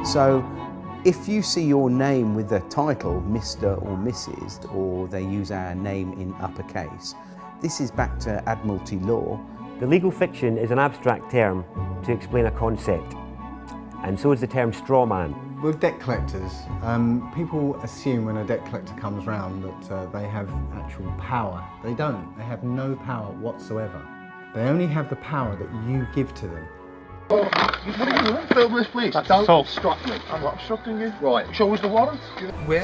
So if you see your name with the title Mr. or Mrs., or they use our name in uppercase, this is back to Admiralty law. The legal fiction is an abstract term to explain a concept, and so is the term straw man. With debt collectors, people assume when a debt collector comes round that they have actual power. They don't. They have no power whatsoever. They only have the power that you give to them. What are you doing? Film this, please. Don't obstruct me. I'm not obstructing you. Right. Show us the warrant.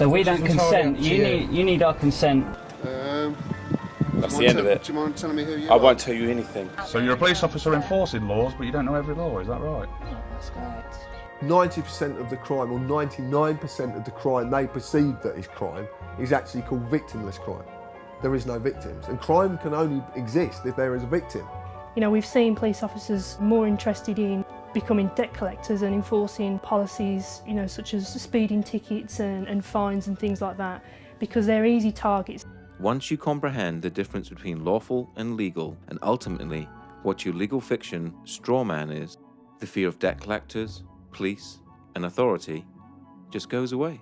So we don't consent. You need our consent. That's the end of it. Do you mind telling me who you I are? won't tell you anything. So you're a police officer enforcing laws, but you don't know every law, is that right? That's correct. 90% of the crime, or 99% of the crime they perceive that is crime, is actually called victimless crime. There is no victims, and crime can only exist if there is a victim. You know, we've seen police officers more interested in becoming debt collectors and enforcing policies, you know, such as speeding tickets and fines and things like that, because they're easy targets. Once you comprehend the difference between lawful and legal, and ultimately what your legal fiction straw man is, the fear of debt collectors, police, and authority just goes away.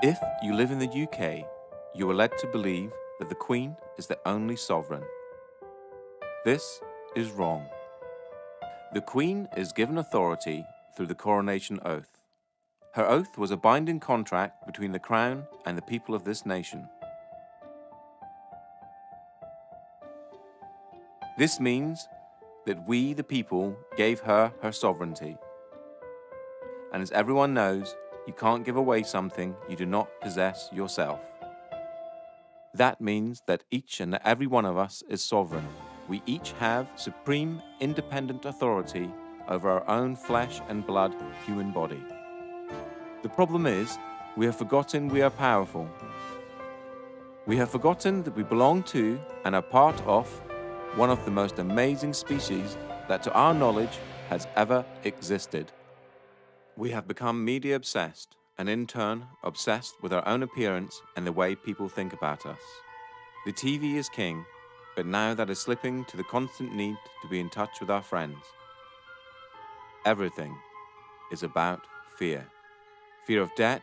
If you live in the UK, you are led to believe that the Queen is the only sovereign. This is wrong. The Queen is given authority through the coronation oath. Her oath was a binding contract between the Crown and the people of this nation. This means that we, the people, gave her her sovereignty. And as everyone knows, you can't give away something you do not possess yourself. That means that each and every one of us is sovereign. We each have supreme independent authority over our own flesh and blood human body. The problem is, we have forgotten we are powerful. We have forgotten that we belong to and are part of one of the most amazing species that to our knowledge has ever existed. We have become media obsessed, and in turn obsessed with our own appearance and the way people think about us. The TV is king, but now that is slipping to the constant need to be in touch with our friends. Everything is about fear. Fear of debt,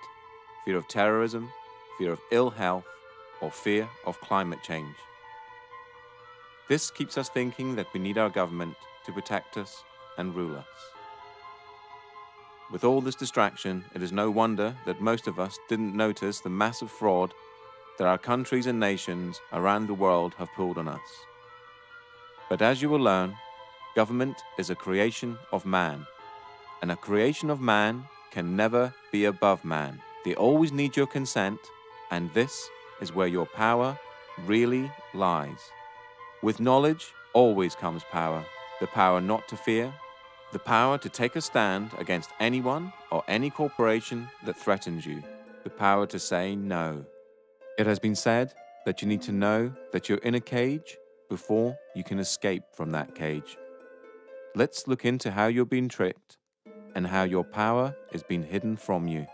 fear of terrorism, fear of ill health, or fear of climate change. This keeps us thinking that we need our government to protect us and rule us. With all this distraction, it is no wonder that most of us didn't notice the massive fraud that our countries and nations around the world have pulled on us. But as you will learn, government is a creation of man, and a creation of man can never be above man. They always need your consent, and this is where your power really lies. With knowledge always comes power, the power not to fear, the power to take a stand against anyone or any corporation that threatens you, the power to say no. It has been said that you need to know that you're in a cage before you can escape from that cage. Let's look into how you're being tricked and how your power is being hidden from you.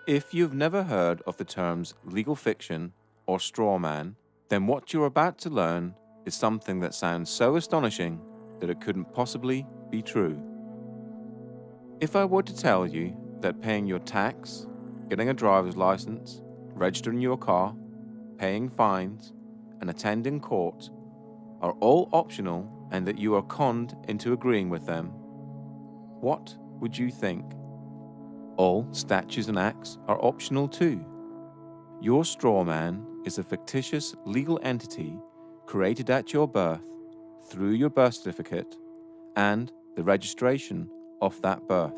If you've never heard of the terms legal fiction or straw man, then what you're about to learn is something that sounds so astonishing that it couldn't possibly be true. If I were to tell you that paying your tax, getting a driver's license, registering your car, paying fines, and attending court are all optional and that you are conned into agreeing with them, what would you think? All statutes and acts are optional too. Your straw man is a fictitious legal entity created at your birth through your birth certificate and the registration of that birth.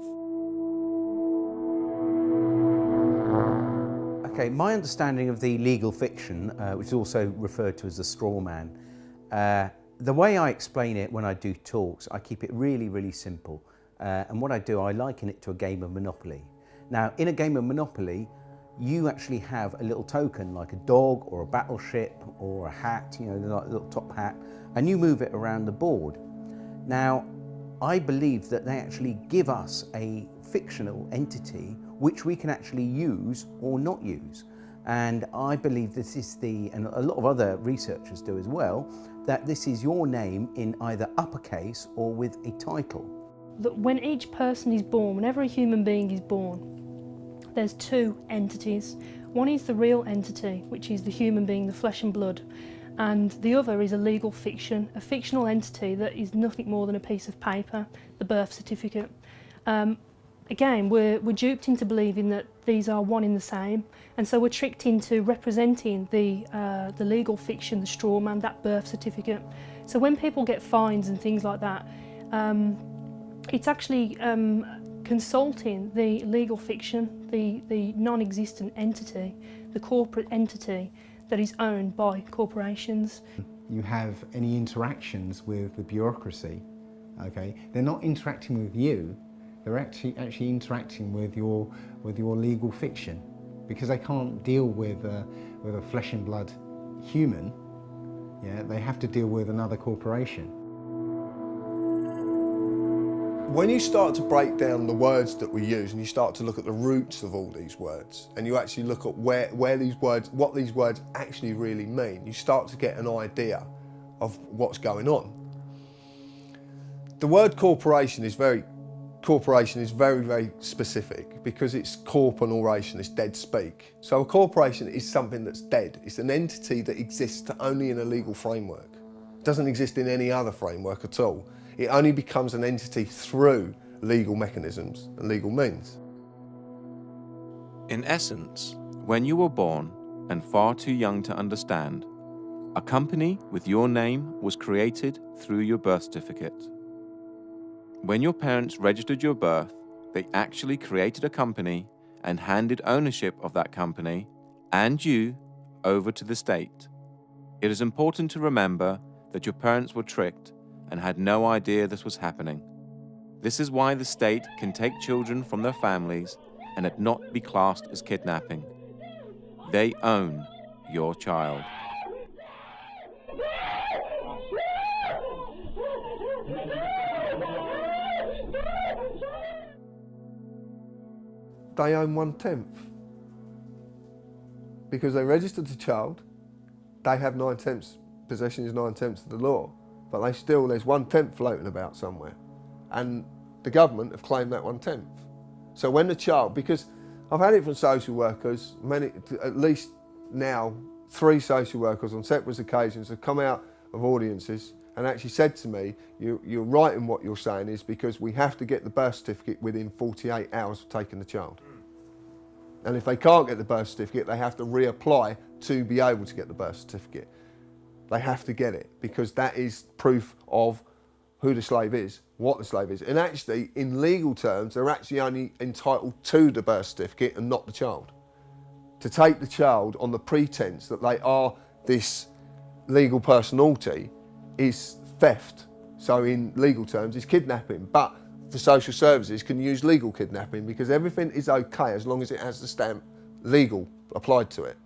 Okay, my understanding of the legal fiction, which is also referred to as the straw man, the way I explain it when I do talks, I keep it really, really simple. And what I do, I liken it to a game of Monopoly. Now, in a game of Monopoly, you actually have a little token like a dog or a battleship or a hat, you know, like a little top hat, and you move it around the board. Now, I believe that they actually give us a fictional entity which we can actually use or not use. And I believe this is and a lot of other researchers do as well, that this is your name in either uppercase or with a title. That when each person is born, whenever a human being is born, there's two entities. One is the real entity, which is the human being, the flesh and blood, and the other is a legal fiction, a fictional entity that is nothing more than a piece of paper, the birth certificate. Again, we're duped into believing that these are one in the same, and so we're tricked into representing the legal fiction, the straw man, that birth certificate. So when people get fines and things like that, it's actually consulting the legal fiction, the non-existent entity, the corporate entity that is owned by corporations. You have any interactions with the bureaucracy, okay? They're not interacting with you, they're actually interacting with your legal fiction, because they can't deal with a flesh and blood human. Yeah, they have to deal with another corporation. When you start to break down the words that we use and you start to look at the roots of all these words, and you actually look at where these words, what these words actually really mean, you start to get an idea of what's going on. The word corporation is very, very specific because it's corp and oration, it's dead speak. So a corporation is something that's dead. It's an entity that exists only in a legal framework. It doesn't exist in any other framework at all. It only becomes an entity through legal mechanisms and legal means. In essence, when you were born and far too young to understand, a company with your name was created through your birth certificate. When your parents registered your birth, they actually created a company and handed ownership of that company and you over to the state. It is important to remember that your parents were tricked and had no idea this was happening. This is why the state can take children from their families and it not be classed as kidnapping. They own your child. They own 1/10. Because they registered the child, they have 9/10. Possession is 9/10 of the law. But there's 1/10 floating about somewhere. And the government have claimed that 1/10. So when the child, because I've had it from social workers, at least now 3 social workers on separate occasions have come out of audiences and actually said to me, you're right in what you're saying is because we have to get the birth certificate within 48 hours of taking the child. And if they can't get the birth certificate, they have to reapply to be able to get the birth certificate. They have to get it because that is proof of who the slave is, what the slave is. And actually, in legal terms, they're actually only entitled to the birth certificate and not the child. To take the child on the pretense that they are this legal personality is theft. So in legal terms, it's kidnapping. But for social services, can use legal kidnapping because everything is okay as long as it has the stamp legal applied to it.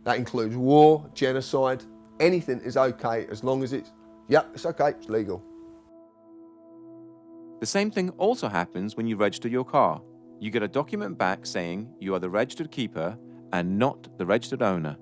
That includes war, genocide, anything is okay as long as it's okay, it's legal. The same thing also happens when you register your car. You get a document back saying you are the registered keeper and not the registered owner.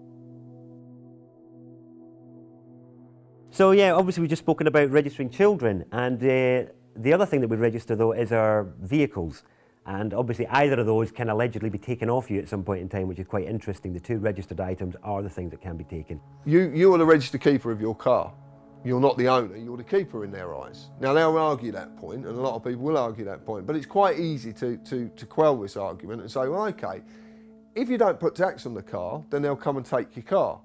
So yeah, obviously we've just spoken about registering children, and the other thing that we register though is our vehicles. And obviously either of those can allegedly be taken off you at some point in time, which is quite interesting. The 2 registered items are the things that can be taken. You are the registered keeper of your car. You're not the owner, you're the keeper in their eyes. Now they'll argue that point, and a lot of people will argue that point, but it's quite easy to quell this argument and say, well, okay, if you don't put tax on the car, then they'll come and take your car.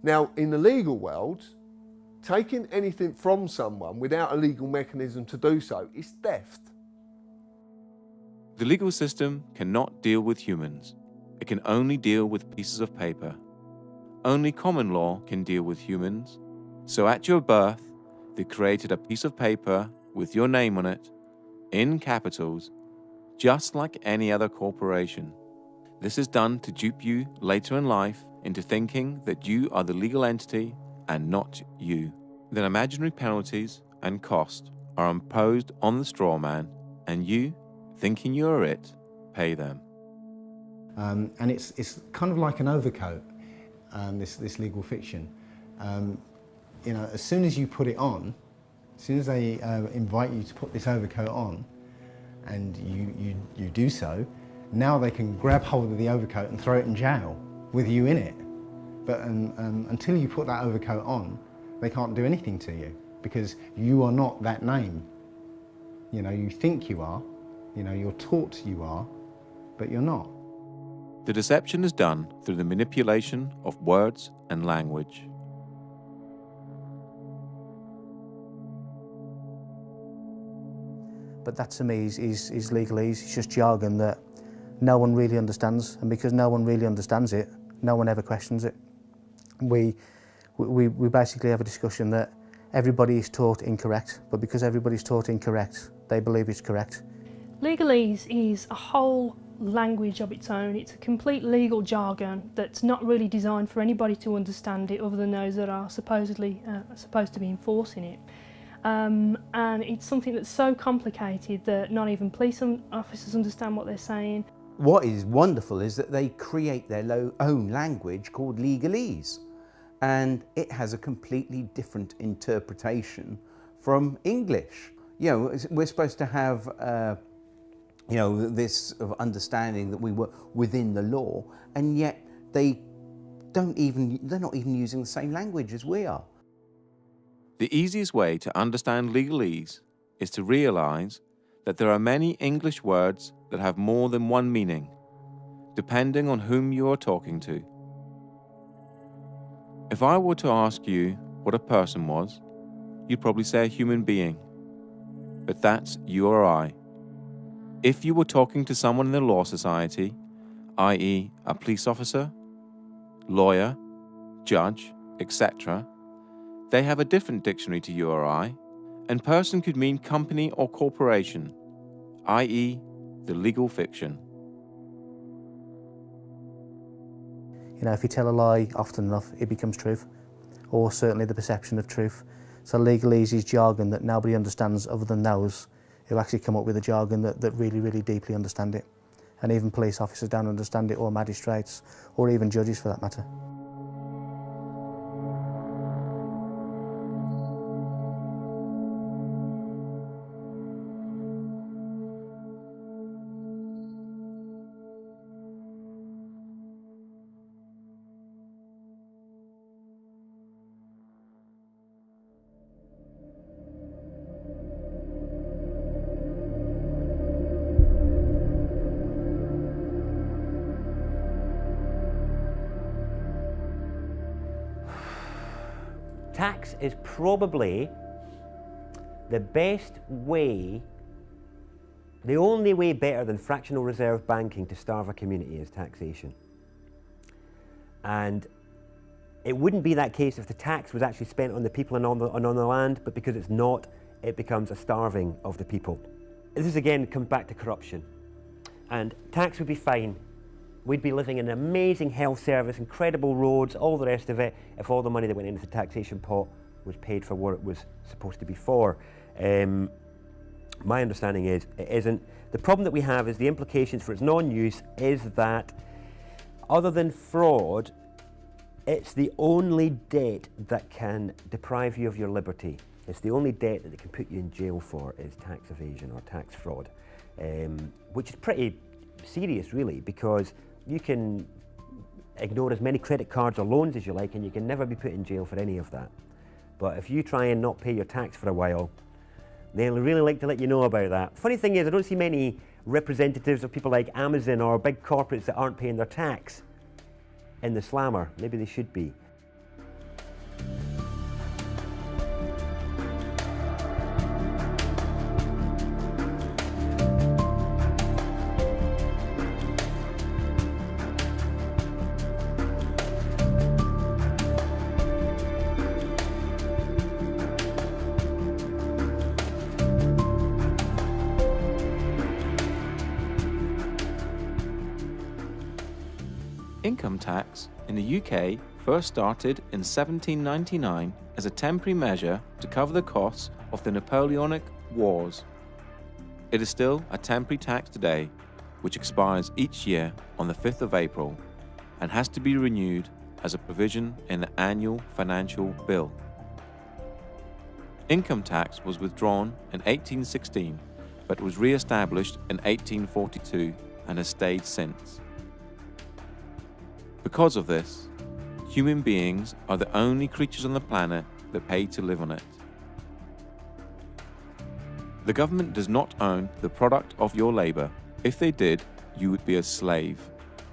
Now, in the legal world, taking anything from someone without a legal mechanism to do so is theft. The legal system cannot deal with humans. It can only deal with pieces of paper. Only common law can deal with humans. So at your birth, they created a piece of paper with your name on it, in capitals, just like any other corporation. This is done to dupe you later in life into thinking that you are the legal entity and not you. Then imaginary penalties and cost are imposed on the straw man, and you, thinking you are it, pay them. And it's kind of like an overcoat, this legal fiction. You know, as soon as you put it on, as soon as they invite you to put this overcoat on, and you do so, now they can grab hold of the overcoat and throw it in jail with you in it. But until you put that overcoat on, they can't do anything to you because you are not that name. You know, you think you are, you know, you're taught you are, but you're not. The deception is done through the manipulation of words and language. But that to me is legalese. It's just jargon that no one really understands, and because no one really understands it, no one ever questions it. We basically have a discussion that everybody is taught incorrect, but because everybody's taught incorrect, they believe it's correct. Legalese is a whole language of its own. It's a complete legal jargon that's not really designed for anybody to understand it other than those that are supposedly supposed to be enforcing it. And it's something that's so complicated that not even police officers understand what they're saying. What is wonderful is that they create their own language called legalese, and it has a completely different interpretation from English. You know, we're supposed to have you know, this sort of understanding that we were within the law, and yet they're not even using the same language as we are. The easiest way to understand legalese is to realise that there are many English words that have more than one meaning, depending on whom you are talking to. If I were to ask you what a person was, you'd probably say a human being, but that's you or I. If you were talking to someone in the law society, i.e. a police officer, lawyer, judge, etc., they have a different dictionary to you or I, and person could mean company or corporation, i.e. the legal fiction. You know, if you tell a lie often enough, it becomes truth, or certainly the perception of truth. So legalese is jargon that nobody understands other than those who actually come up with a jargon that really, really deeply understand it. And even police officers don't understand it, or magistrates, or even judges for that matter. Tax is probably the best way, the only way better than fractional reserve banking to starve a community is taxation. And it wouldn't be that case if the tax was actually spent on the people and on the land, but because it's not, it becomes a starving of the people. This again comes back to corruption. And tax would be fine. We'd be living in an amazing health service, incredible roads, all the rest of it, if all the money that went into the taxation pot was paid for what it was supposed to be for. My understanding is it isn't. The problem that we have is the implications for its non-use is that, other than fraud, it's the only debt that can deprive you of your liberty. It's the only debt that can put you in jail for is tax evasion or tax fraud, which is pretty serious really, because you can ignore as many credit cards or loans as you like and you can never be put in jail for any of that. But if you try and not pay your tax for a while, they'll really like to let you know about that. Funny thing is, I don't see many representatives of people like Amazon or big corporates that aren't paying their tax in the slammer. Maybe they should be. Income tax in the UK first started in 1799 as a temporary measure to cover the costs of the Napoleonic Wars. It is still a temporary tax today, which expires each year on the 5th of April and has to be renewed as a provision in the annual financial bill. Income tax was withdrawn in 1816, but was re-established in 1842 and has stayed since. Because of this, human beings are the only creatures on the planet that pay to live on it. The government does not own the product of your labor. If they did, you would be a slave.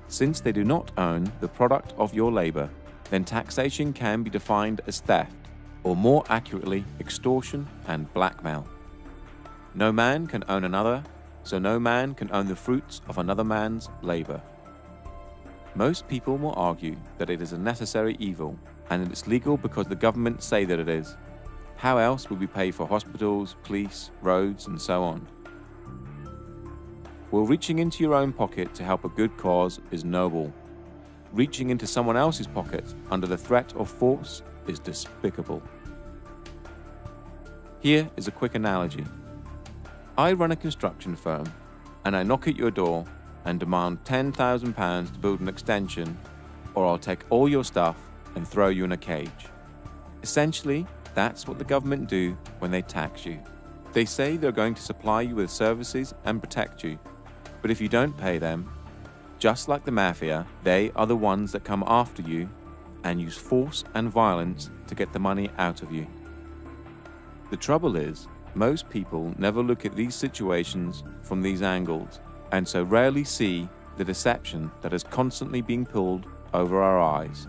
Since they do not own the product of your labor, then taxation can be defined as theft, or more accurately, extortion and blackmail. No man can own another, so no man can own the fruits of another man's labor. Most people will argue that it is a necessary evil, and that it's legal because the government say that it is. How else would we pay for hospitals, police, roads, and so on? Well, reaching into your own pocket to help a good cause is noble. Reaching into someone else's pocket under the threat of force is despicable. Here is a quick analogy. I run a construction firm, and I knock at your door and demand £10,000 to build an extension, or I'll take all your stuff and throw you in a cage. Essentially, that's what the government do when they tax you. They say they're going to supply you with services and protect you, but if you don't pay them, just like the mafia, they are the ones that come after you and use force and violence to get the money out of you. The trouble is, most people never look at these situations from these angles, and so rarely see the deception that is constantly being pulled over our eyes.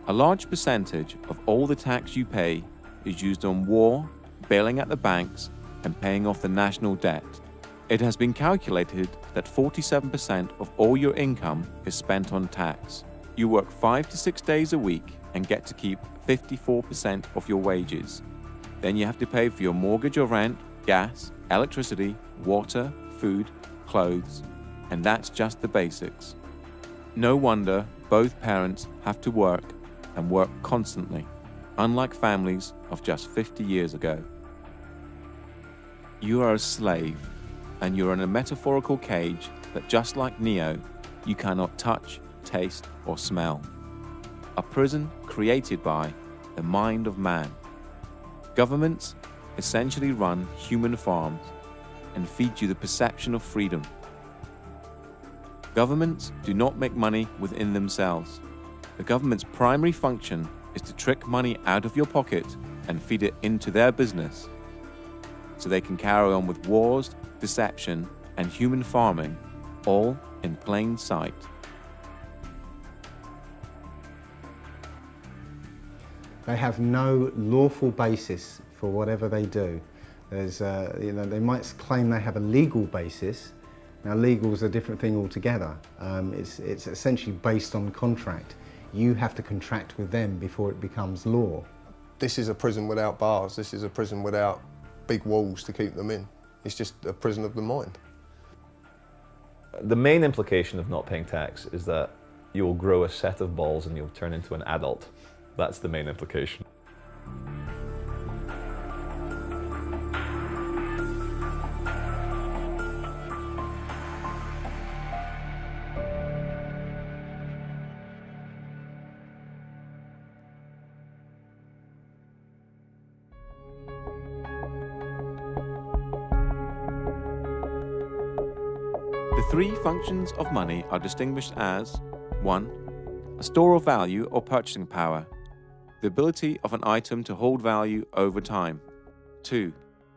A large percentage of all the tax you pay is used on war, bailing out the banks, and paying off the national debt. It has been calculated that 47% of all your income is spent on tax. You work 5 to 6 days a week and get to keep 54% of your wages. Then you have to pay for your mortgage or rent, gas, electricity, water, food, clothes, and that's just the basics. No wonder both parents have to work and work constantly, unlike families of just 50 years ago. You are a slave, and you're in a metaphorical cage that, just like Neo, you cannot touch, taste, or smell. A prison created by the mind of man. Governments essentially run human farms and feed you the perception of freedom. Governments do not make money within themselves. The government's primary function is to trick money out of your pocket and feed it into their business, so they can carry on with wars, deception, and human farming, all in plain sight. They have no lawful basis for whatever they do. There's, they might claim they have a legal basis. Now, legal is a different thing altogether. It's essentially based on contract. You have to contract with them before it becomes law. This is a prison without bars. This is a prison without big walls to keep them in. It's just a prison of the mind. The main implication of not paying tax is that you'll grow a set of balls and you'll turn into an adult. That's the main implication. The three functions of money are distinguished as 1. A store of value or purchasing power, the ability of an item to hold value over time. 2.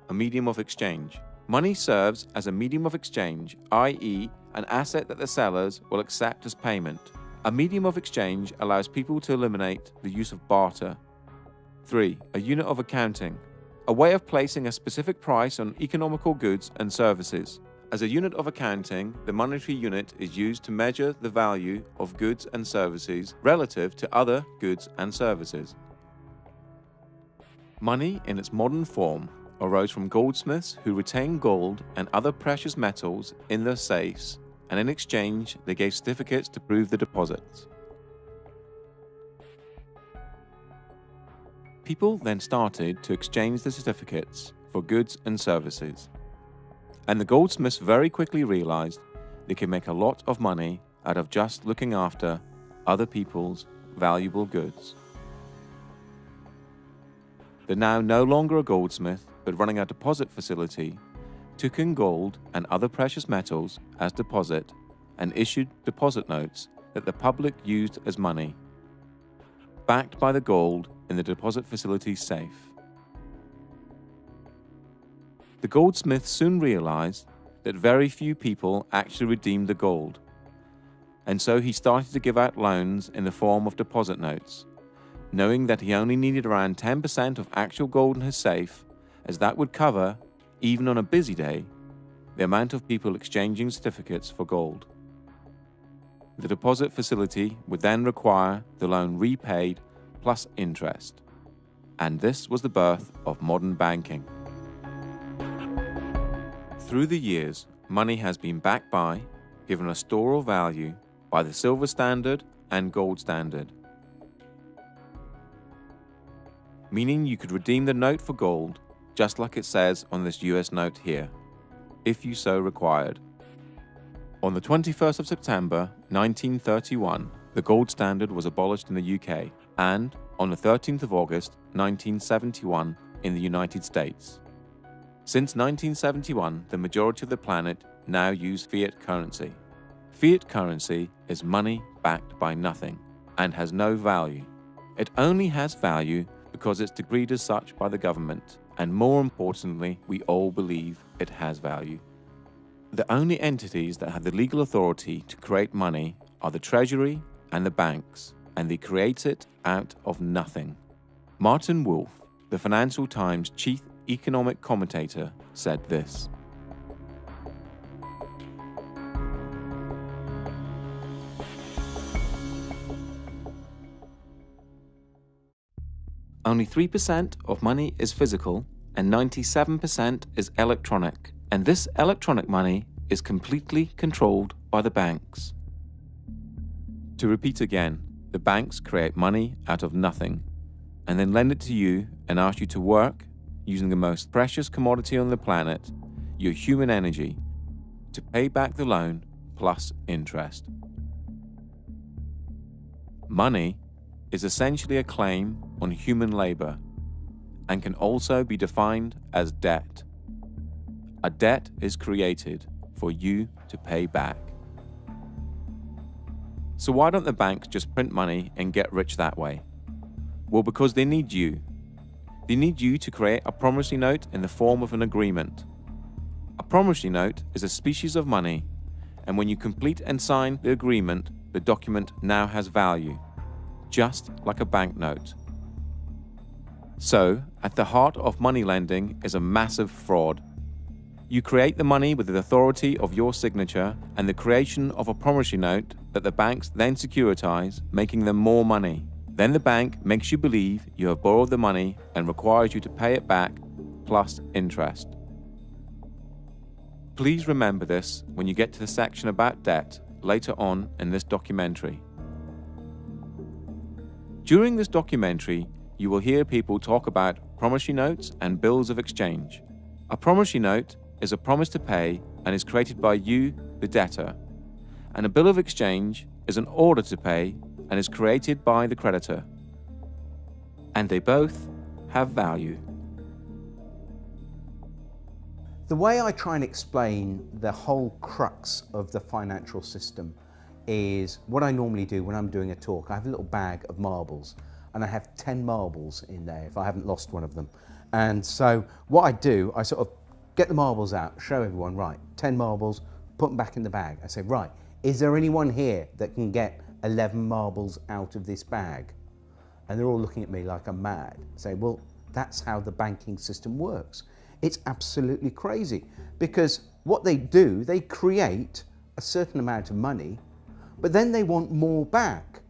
A medium of exchange. Money serves as a medium of exchange, i.e., an asset that the sellers will accept as payment. A medium of exchange allows people to eliminate the use of barter. 3. A unit of accounting, a way of placing a specific price on economical goods and services. As a unit of accounting, the monetary unit is used to measure the value of goods and services relative to other goods and services. Money in its modern form arose from goldsmiths who retained gold and other precious metals in their safes and in exchange they gave certificates to prove the deposits. People then started to exchange the certificates for goods and services, and the goldsmiths very quickly realized they could make a lot of money out of just looking after other people's valuable goods. They're now no longer a goldsmith, but running a deposit facility, took in gold and other precious metals as deposit and issued deposit notes that the public used as money, backed by the gold in the deposit facility's safe. The goldsmith soon realized that very few people actually redeemed the gold, and so he started to give out loans in the form of deposit notes, knowing that he only needed around 10% of actual gold in his safe, as that would cover, even on a busy day, the amount of people exchanging certificates for gold. The deposit facility would then require the loan repaid plus interest, and this was the birth of modern banking. Through the years, money has been backed by, given a store of value, by the silver standard and gold standard, meaning you could redeem the note for gold, just like it says on this US note here, if you so required. On the 21st of September 1931, the gold standard was abolished in the UK, and on the 13th of August 1971 in the United States. Since 1971, the majority of the planet now use fiat currency. Fiat currency is money backed by nothing and has no value. It only has value because it's decreed as such by the government, and more importantly, we all believe it has value. The only entities that have the legal authority to create money are the Treasury and the banks, and they create it out of nothing. Martin Wolf, the Financial Times chief economic commentator, said this: only 3% of money is physical and 97% is electronic, and this electronic money is completely controlled by the banks. To repeat again, the banks create money out of nothing and then lend it to you and ask you to work using the most precious commodity on the planet, your human energy, to pay back the loan plus interest. Money is essentially a claim on human labor and can also be defined as debt. A debt is created for you to pay back. So why don't the banks just print money and get rich that way? Well, because they need you. They need you to create a promissory note in the form of an agreement. A promissory note is a species of money, and when you complete and sign the agreement, the document now has value, just like a banknote. So, at the heart of money lending is a massive fraud. You create the money with the authority of your signature and the creation of a promissory note that the banks then securitize, making them more money. Then the bank makes you believe you have borrowed the money and requires you to pay it back plus interest. Please remember this when you get to the section about debt later on in this documentary. During this documentary, you will hear people talk about promissory notes and bills of exchange. A promissory note is a promise to pay and is created by you, the debtor, and a bill of exchange is an order to pay and is created by the creditor. And they both have value. The way I try and explain the whole crux of the financial system is what I normally do when I'm doing a talk. I have a little bag of marbles and I have 10 marbles in there if I haven't lost one of them. And so what I do, I sort of get the marbles out, show everyone, right, 10 marbles, put them back in the bag. I say, right, is there anyone here that can get 11 marbles out of this bag? And they're all looking at me like I'm mad. I say, well, that's how the banking system works. It's absolutely crazy because what they do, they create a certain amount of money, but then they want more back.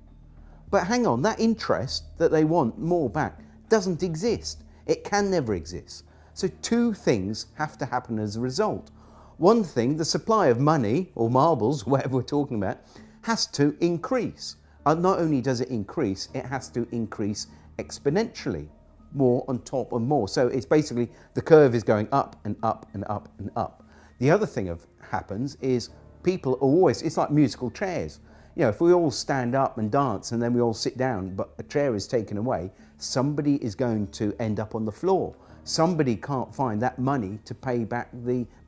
But hang on, that interest that they want more back doesn't exist. It can never exist. So two things have to happen as a result. one thing, the supply of money or marbles, whatever we're talking about, has to increase. Not only does it increase, it has to increase exponentially, more on top of more. So it's basically the curve is going up and up and up and up. The other thing that happens is people are always, it's like musical chairs. You know, if we all stand up and dance and then we all sit down, but a chair is taken away, somebody is going to end up on the floor. Somebody can't find that money to pay back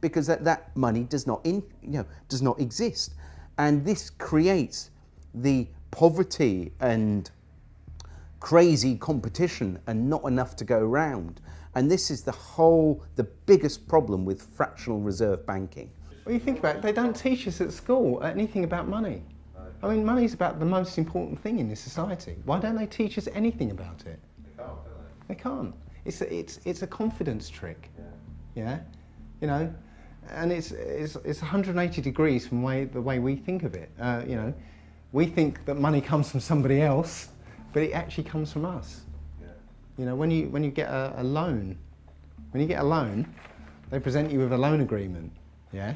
because that money does not does not exist. And this creates the poverty and crazy competition and not enough to go around. And this is the biggest problem with fractional reserve banking. Well, you think about it, they don't teach us at school anything about money. I mean, money is about the most important thing in this society. Why don't they teach us anything about it? They can't, do they? They can't. It's a confidence trick. Yeah, you know, and it's 180 degrees from the way we think of it. You know, we think that money comes from somebody else, but it actually comes from us. Yeah. You know, when you get a loan, they present you with a loan agreement. Yeah.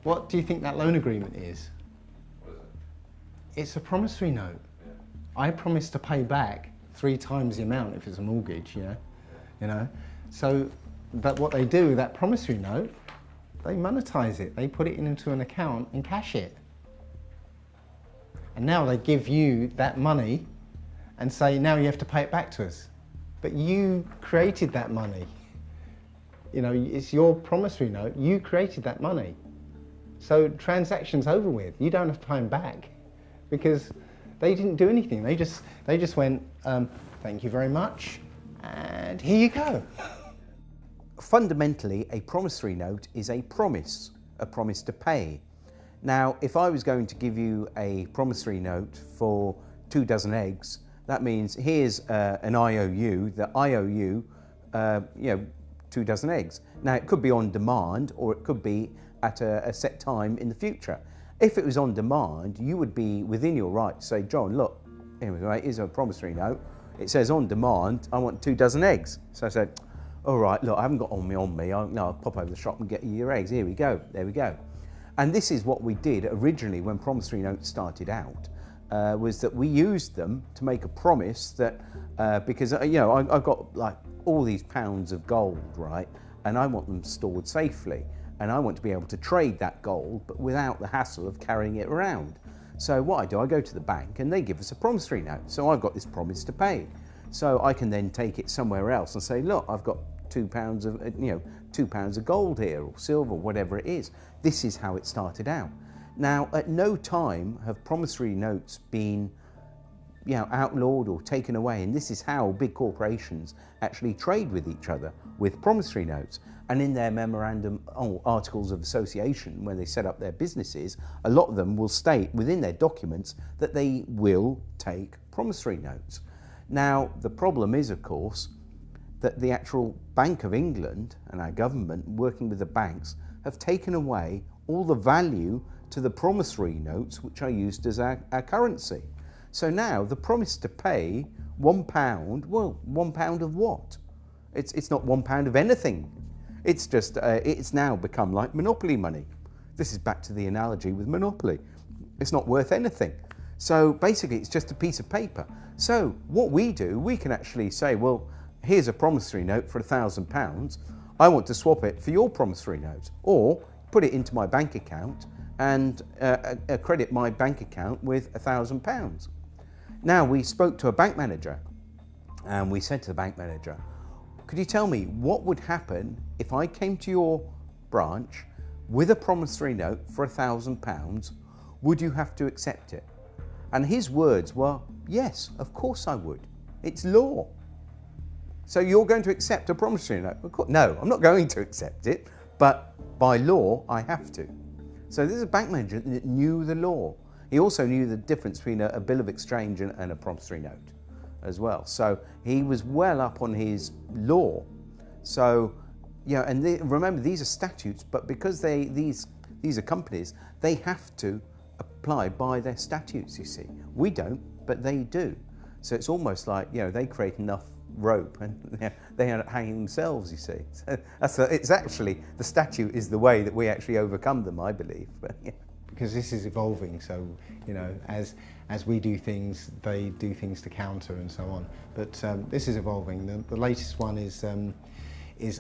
What do you think that loan agreement is? What is it? It's a promissory note. Yeah. I promise to pay back 3 times the amount if it's a mortgage, you know. So, but what they do with that promissory note, they monetize it. They put it into an account and cash it. And now they give you that money and say, now you have to pay it back to us. But you created that money. You know, it's your promissory note. You created that money. So transaction's over with. You don't have to pay them back because they didn't do anything. They just went, thank you very much, and here you go. Fundamentally, a promissory note is a promise to pay. Now, if I was going to give you a promissory note for 2 dozen eggs, that means here's an IOU, the IOU, 2 dozen eggs. Now, it could be on demand or it could be at a set time in the future. If it was on demand, you would be within your right to say, John, look, here's a promissory note. It says on demand, I want 2 dozen eggs. So I said, all right, look, I haven't got on me. I'll pop over the shop and get you your eggs. Here we go, there we go. And this is what we did originally when promissory notes started out, was that we used them to make a promise that, because, I've got like all these pounds of gold, right? And I want them stored safely. And I want to be able to trade that gold, but without the hassle of carrying it around. So what I do, I go to the bank and they give us a promissory note. So I've got this promise to pay. So I can then take it somewhere else and say, look, I've got 2 pounds of, 2 pounds of gold here, or silver, whatever it is. This is how it started out. Now, at no time have promissory notes been, outlawed or taken away. And this is how big corporations actually trade with each other, with promissory notes. And in their memorandum articles of association, when they set up their businesses, a lot of them will state within their documents that they will take promissory notes. Now, the problem is, of course, that the actual Bank of England and our government, working with the banks, have taken away all the value to the promissory notes, which are used as our currency. So now the promise to pay £1, well, £1 of what? It's not £1 of anything. It's just, it's now become like monopoly money. This is back to the analogy with monopoly. It's not worth anything. So basically it's just a piece of paper. So what we do, we can actually say, well, here's a promissory note for £1,000. I want to swap it for your promissory note, or put it into my bank account and credit my bank account with £1,000. Now we spoke to a bank manager and we said to the bank manager, could you tell me what would happen if I came to your branch with a promissory note for £1,000? Would you have to accept it? And his words were, yes, of course I would. It's law. So you're going to accept a promissory note? Of course, no, I'm not going to accept it, but by law, I have to. So this is a bank manager that knew the law. He also knew the difference between a bill of exchange and a promissory note as well. So he was well up on his law. So, and remember, these are statutes, but because these are companies, they have to apply by their statutes, you see. We don't, but they do. So it's almost like, they create enough rope, and they end up hanging themselves, you see. So it's actually, the statute is the way that we actually overcome them, I believe. But, yeah. Because this is evolving, so as we do things, they do things to counter and so on. But this is evolving. The latest one is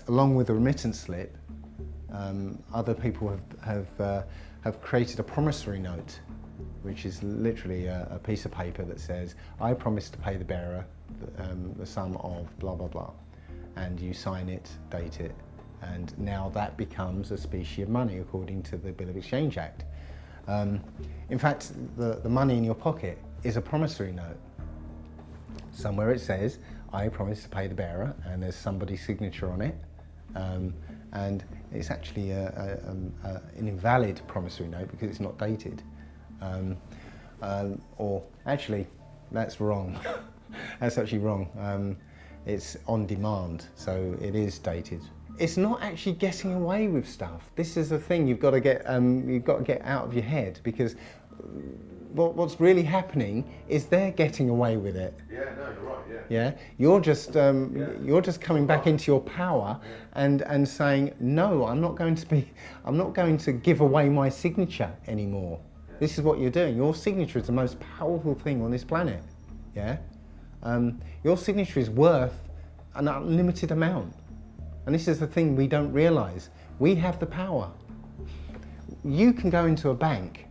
along with the remittance slip, other people have created a promissory note, which is literally a piece of paper that says, I promise to pay the bearer the sum of blah blah blah, and you sign it, date it, and now that becomes a specie of money according to the Bill of Exchange Act. In fact, the money in your pocket is a promissory note. Somewhere it says, I promise to pay the bearer, and there's somebody's signature on it, and it's actually an invalid promissory note because it's not dated. Or actually, that's wrong. That's actually wrong. It's on demand, so it is dated. It's not actually getting away with stuff. This is the thing you've got to get out of your head, because what's really happening is they're getting away with it. Yeah, no, you're right. Yeah. Yeah, you're just coming back into your power and saying, no, I'm not going to give away my signature anymore. This is what you're doing. Your signature is the most powerful thing on this planet. Yeah, your signature is worth an unlimited amount. And this is the thing we don't realise. We have the power. You can go into a bank,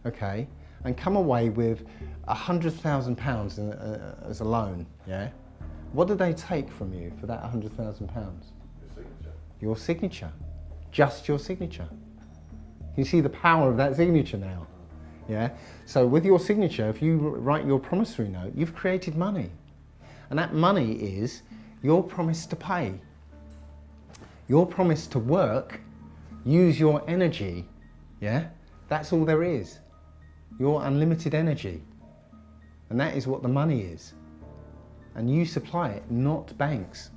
okay, and come away with £100,000 as a loan, yeah? What do they take from you for that £100,000? Your signature. Your signature. Just your signature. You see the power of that signature now, yeah? So with your signature, if you write your promissory note, you've created money. And that money is your promise to pay. Your promise to work, use your energy, yeah? That's all there is. Your unlimited energy. And that is what the money is. And you supply it, not banks.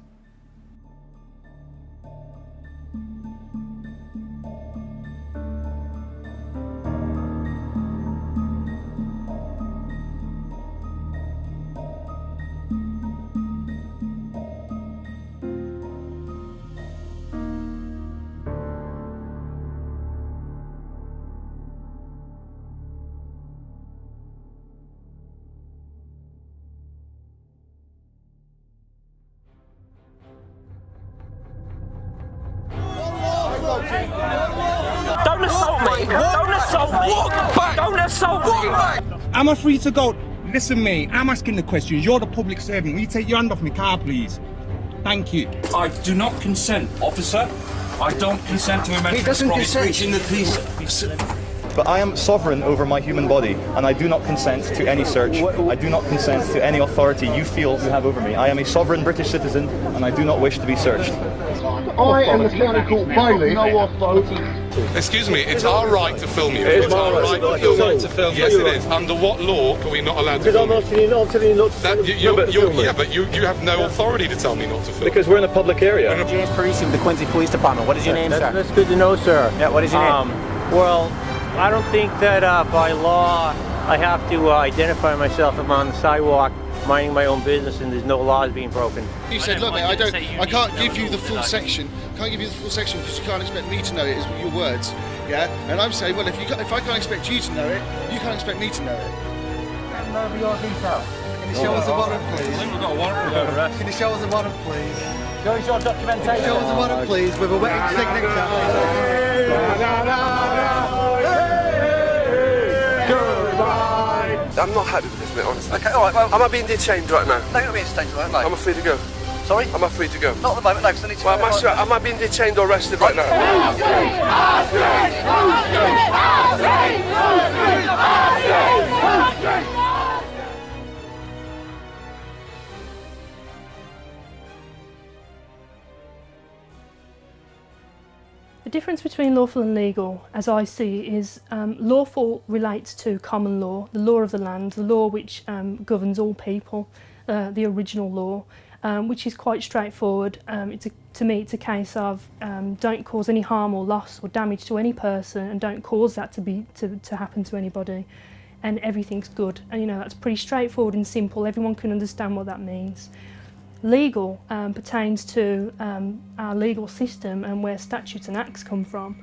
Don't assault me! Don't assault me! Don't assault me! Am I free to go? Listen, mate, I'm asking the questions. You're the public servant. Will you take your hand off my car, please? Thank you. I do not consent, officer. I don't consent to him breaching the peace. But I am sovereign over my human body, and I do not consent to any search. I do not consent to any authority you feel you have over me. I am a sovereign British citizen, and I do not wish to be searched. I am the county court bailiff. No authority. Excuse me, it's our right to film you. It's our right to film you. Yes, it is. Under what law are we not allowed to film you? Because I'm telling you not to. Yeah, but you have no authority to tell me not to film. Because we're in a public area. James Parisi with the Quincy Police Department. What is your name, sir? That's good to know, sir. Yeah, what is your name? Well, I don't think that by law I have to identify myself if I'm on the sidewalk minding my own business and there's no laws being broken. You said, look mate, I can't give you the full section. Can't give you the full section because you can't expect me to know it, is your words. Yeah? And I'm saying, well, if I can't expect you to know it, you can't expect me to know it. None of your details. Can you show us a warrant, please? I think we've got a warrant for that arrest. Can you show us a warrant, please? Show us your documentation. Show us a warrant, please, with a wet signature. I'm not happy with this, mate, honestly. Okay, alright, well... Am I being detained right now? No, you're not being detained right now. Am I free to go? Sorry? Am I free to go? Not at the moment, no, because I need to... Well, am I being detained or arrested right now? The difference between lawful and legal, as I see, is lawful relates to common law, the law of the land, the law which governs all people, the original law, which is quite straightforward. To me, it's a case of don't cause any harm or loss or damage to any person, and don't cause that to happen to anybody, and everything's good. And that's pretty straightforward and simple. Everyone can understand what that means. Legal pertains to our legal system and where statutes and acts come from,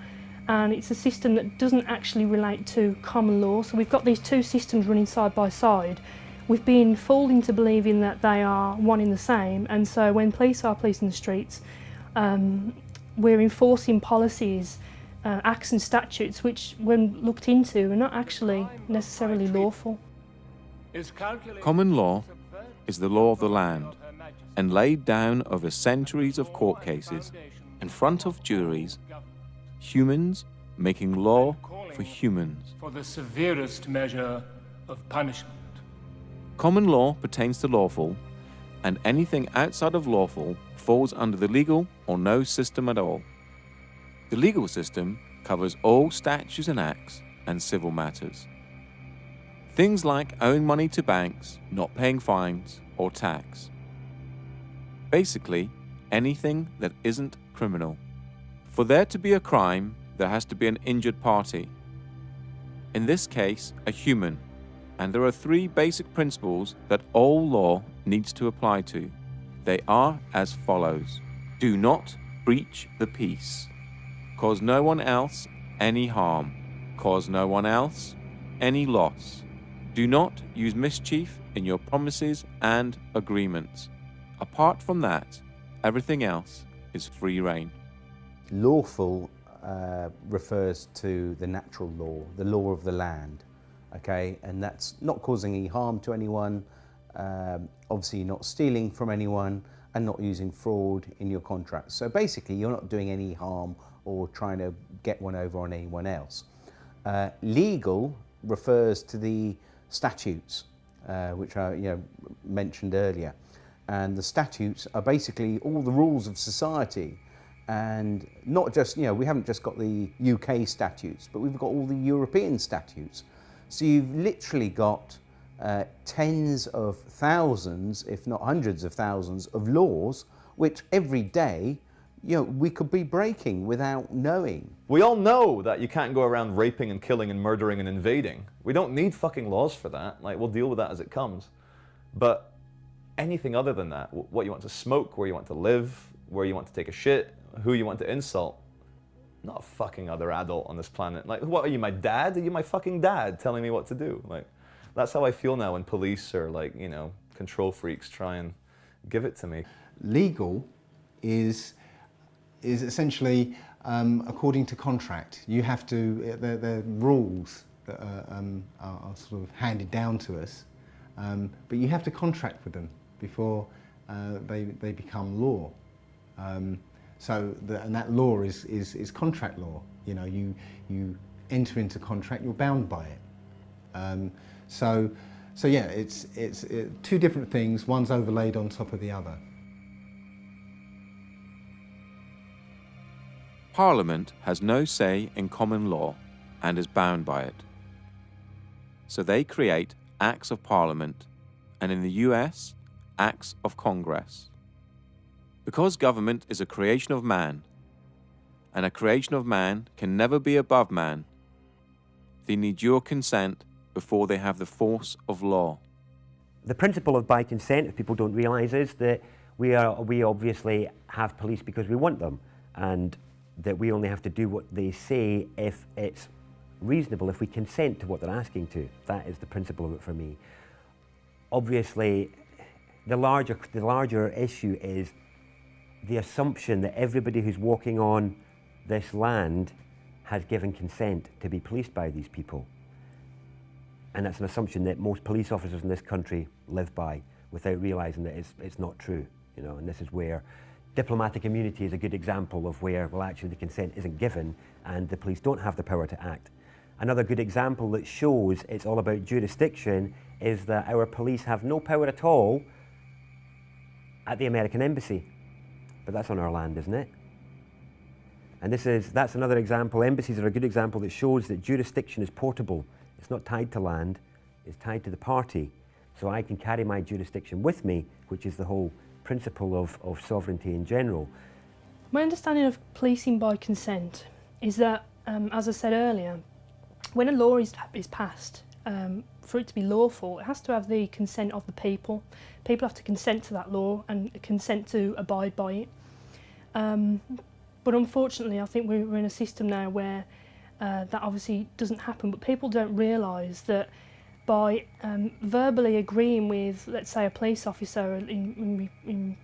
and it's a system that doesn't actually relate to common law. So we've got these two systems running side by side. We've been fooled into believing that they are one and the same, and so when police are policing the streets, we're enforcing policies, acts and statutes which, when looked into, are not actually necessarily lawful. Common law is the law of the land, and laid down over centuries of court cases in front of juries, humans making law for humans. For the severest measure of punishment. Common law pertains to lawful, and anything outside of lawful falls under the legal or no system at all. The legal system covers all statutes and acts and civil matters. Things like owing money to banks, not paying fines or tax. Basically, anything that isn't criminal. For there to be a crime, there has to be an injured party. In this case, a human. And there are three basic principles that all law needs to apply to. They are as follows. Do not breach the peace. Cause no one else any harm. Cause no one else any loss. Do not use mischief in your promises and agreements. Apart from that, everything else is free rein. Lawful refers to the natural law, the law of the land. Okay, and that's not causing any harm to anyone, obviously not stealing from anyone, and not using fraud in your contracts. So basically, you're not doing any harm or trying to get one over on anyone else. Legal refers to the statutes, which I mentioned earlier, and the statutes are basically all the rules of society. And not just, we haven't just got the UK statutes, but we've got all the European statutes. So you've literally got tens of thousands, if not hundreds of thousands of laws, which every day, we could be breaking without knowing. We all know that you can't go around raping and killing and murdering and invading. We don't need fucking laws for that. Like, we'll deal with that as it comes. But anything other than that, what you want to smoke, where you want to live, where you want to take a shit, who you want to insult, not a fucking other adult on this planet. Like, what are you, my dad? Are you my fucking dad telling me what to do? Like, that's how I feel now when police or control freaks try and give it to me. Legal is essentially according to contract. You have to, the rules that are sort of handed down to us, but you have to contract with them before they become law. And that law is contract law. You enter into contract, you're bound by it. So yeah, it's two different things. One's overlaid on top of the other. Parliament has no say in common law and is bound by it. So they create Acts of Parliament, and in the US, Acts of Congress. Because government is a creation of man, and a creation of man can never be above man, they need your consent before they have the force of law. The principle of by consent, if people don't realise, is that we obviously have police because we want them, and that we only have to do what they say if it's reasonable, if we consent to what they're asking to. That is the principle of it for me. Obviously, the larger issue is the assumption that everybody who's walking on this land has given consent to be policed by these people. And that's an assumption that most police officers in this country live by without realising that it's not true, and this is where diplomatic immunity is a good example of where, well, actually the consent isn't given and the police don't have the power to act. Another good example that shows it's all about jurisdiction is that our police have no power at all at the American embassy. But that's on our land, isn't it? And that's another example. Embassies are a good example that shows that jurisdiction is portable. It's not tied to land, it's tied to the party. So I can carry my jurisdiction with me, which is the whole principle of sovereignty in general. My understanding of policing by consent is that, as I said earlier, when a law is passed for it to be lawful, it has to have the consent of the people. People have to consent to that law and consent to abide by it. But unfortunately, I think we're in a system now where that obviously doesn't happen, but people don't realise that by verbally agreeing with, let's say, a police officer in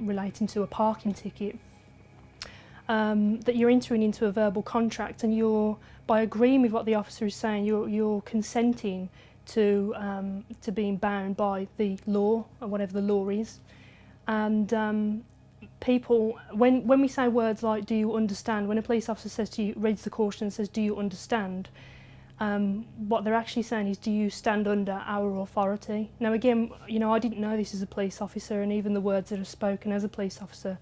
relating to a parking ticket, that you're entering into a verbal contract, and by agreeing with what the officer is saying, you're consenting to being bound by the law, or whatever the law is. And people, when we say words like "do you understand," when a police officer says to you, reads the caution and says "do you understand," what they're actually saying is, do you stand under our authority? Now again, you know, I didn't know this as a police officer, and even the words that are spoken as a police officer,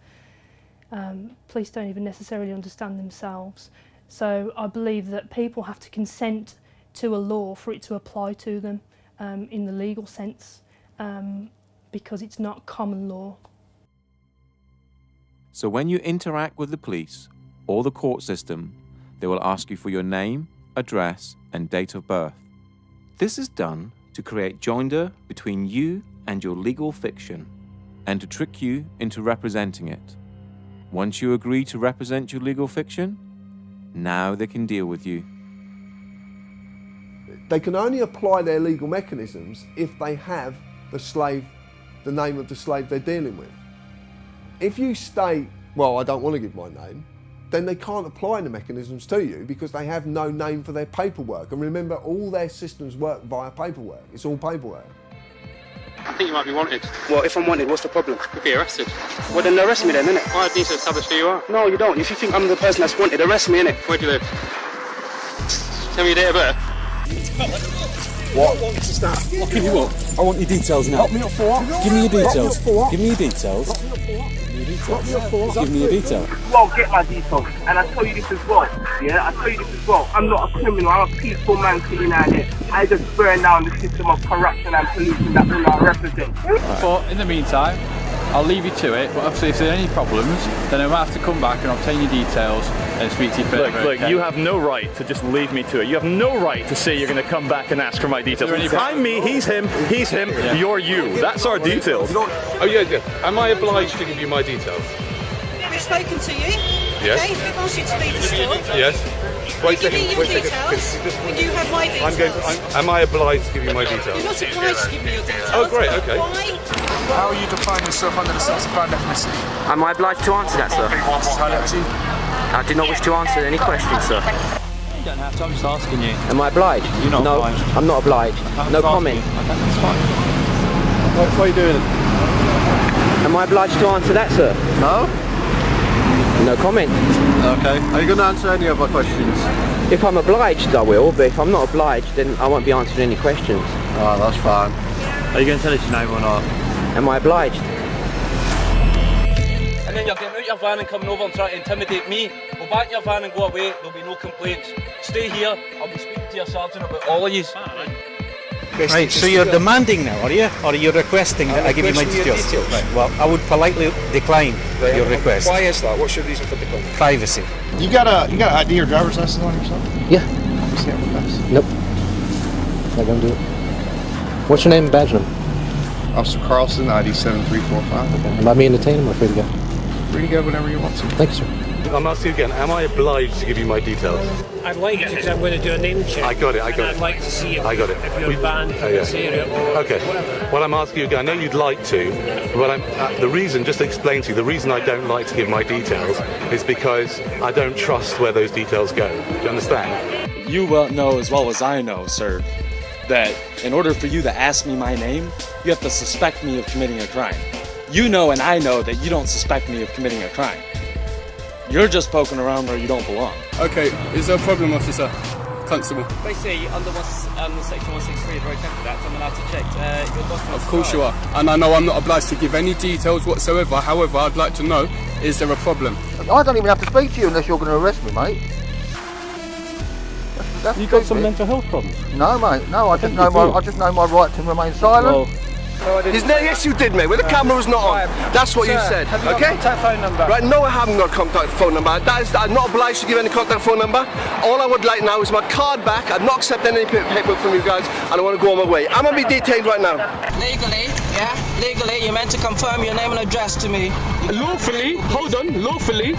police don't even necessarily understand themselves. So I believe that people have to consent to a law for it to apply to them in the legal sense, because it's not common law. So when you interact with the police or the court system, they will ask you for your name, address, and date of birth. This is done to create joinder between you and your legal fiction, and to trick you into representing it. Once you agree to represent your legal fiction, now they can deal with you. They can only apply their legal mechanisms if they have the name of the slave they're dealing with. If you state, well, I don't want to give my name, then they can't apply the mechanisms to you because they have no name for their paperwork. And remember, all their systems work via paperwork. It's all paperwork. I think you might be wanted. Well, if I'm wanted, what's the problem? Could be arrested. Well, then arrest me then, innit? I need to establish who you are. No, you don't. If you think I'm the person that's wanted, arrest me, innit? Where do you live? Tell me your date of birth. What? I want to start. I'll give you up. I want your details now. Lock me up for what? Give me your details. Lock me up for what? Give me your details. Lock me up for what? Lock me up for what? Give me your details. You won't get my details. And I tell you this as well. Yeah, I tell you this as well. I'm not a criminal. I'm a peaceful man sitting out there. I just burn down the system of corruption and pollution that will not represent. But in the meantime, I'll leave you to it, but obviously if there are any problems, then I'll have to come back and obtain your details and speak to you further. Look, you have no right to just leave me to it. You have no right to say you're going to come back and ask for my details. I'm me, he's him, yeah. You're you. That's our details. Oh yeah. Am I obliged to give you my details? We've spoken to you. Yes. Okay, we've asked you to leave the store. Yes. Wait a second. Give me your details. And you have my details. Am I obliged to give you my details? You're not obliged to give me your details. Oh great, okay. Why? How are you define yourself under the sex crime definition? Am I obliged to answer that, sir? It's entirely up to you. I do not wish to answer any questions, sir. You don't have to, I'm just asking you. Am I obliged? You're not no, obliged. I'm not obliged. No comment. Okay, that's fine. What are you doing? Am I obliged to answer that, sir? No? No comment. Okay. Are you going to answer any of my questions? If I'm obliged, I will, but if I'm not obliged, then I won't be answering any questions. Oh, that's fine. Are you going to tell us your name or not? Am I obliged? And then you're getting out your van and coming over and trying to intimidate me. Go back in your van and go away, there'll be no complaints. Stay here, I'll be speaking to your sergeant about all of you. Right, so you're demanding now, are you? Or are you requesting that I give you my details? Right, well, I would politely decline your request. Why is that? What's your reason for declining? Privacy. You got an ID or driver's license on yourself? Yeah. See how it goes. Nope. Not gonna do it. What's your name and badge number? Officer Carlson, ID 7345. Okay. Am I being detained or free to go? Free to go whenever you want to. Thank you, sir. I'm asking again, am I obliged to give you my details? I'd like to, because I'm going to do a name check. I got it. I'd like to see if, I got it. if you're banned from this area or okay. whatever. Well, I'm asking you again, I know you'd like to, but the reason, just to explain to you, the reason I don't like to give my details is because I don't trust where those details go. Do you understand? You well know as well as I know, sir, that in order for you to ask me my name, you have to suspect me of committing a crime. You know and I know that you don't suspect me of committing a crime. You're just poking around where you don't belong. Okay, is there a problem, officer? Constable. Basically, under section 163 of the Road Traffic Act, I'm allowed to check your documents. Of course you are. And I know I'm not obliged to give any details whatsoever. However, I'd like to know, is there a problem? I don't even have to speak to you unless you're going to arrest me, mate. You got some mental health problems? No, mate. No, I just know my right to remain silent. Well, No, I didn't. Yes, you did, mate. When the camera was not on. That's what Sir, you said. Have you okay? got a contact phone number? Right, no, I haven't got a contact phone number. I'm not obliged to give any contact phone number. All I would like now is my card back. I'm not accepting any paperwork from you guys, and I want to go on my way. I'm going to be detained right now. Legally, yeah? Legally, you're meant to confirm your name and address to me. Lawfully? Hold on. Lawfully?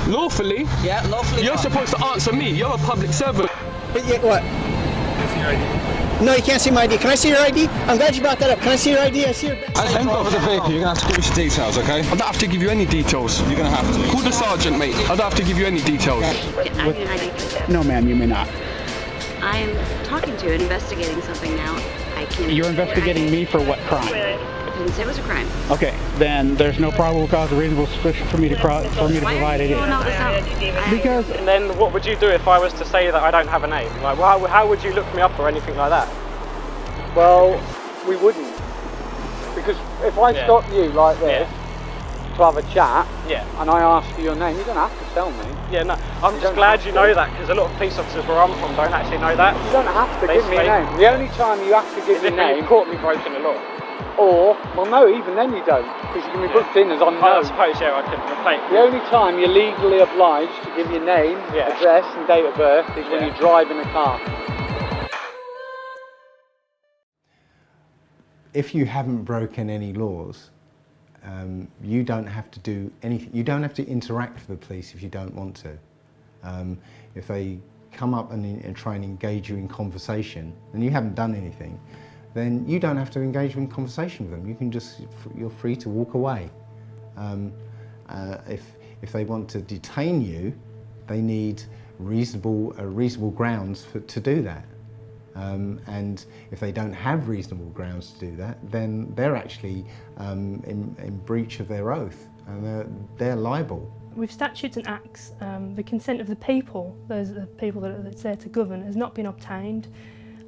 Lawfully? Yeah, lawfully. You're supposed to answer me. You're a public servant. What? No, you can't see my ID. Can I see your ID? I'm glad you brought that up. Can I see your ID? I see your... I haven't got the vehicle. You're going to have to give us your details, okay? I don't have to give you any details. You're going to have to. Call the sergeant, mate. I don't have to give you any details. No, ma'am, you may not. I am talking to and investigating something now. I can. You're investigating me for what crime? I didn't say it was a crime. Okay, then there's no probable cause or reasonable suspicion for me to provide it. Because. And then what would you do if I was to say that I don't have a name? Like, how would you look me up or anything like that? Well, we wouldn't. Because if I stop you like this to have a chat, and I ask for your name, you don't have to tell me. Yeah, no, I'm just glad you know that, because a lot of police officers where I'm from don't actually know that. You don't have to give me a name. The only time you have to give me a name... You caught me breaking the law. Or, well no, even then you don't, because you can be booked in as unknown. I suppose, I could replace. The only time you're legally obliged to give your name, address and date of birth is when you're driving a car. If you haven't broken any laws, you don't have to do anything. You don't have to interact with the police if you don't want to. If they come up and try and engage you in conversation, and you haven't done anything, then you don't have to engage in conversation with them. You can you're free to walk away. If they want to detain you, they need reasonable grounds to do that. And if they don't have reasonable grounds to do that, then they're actually in breach of their oath, and they're liable. With statutes and acts, the consent of the people, those are the people that's there to govern, has not been obtained.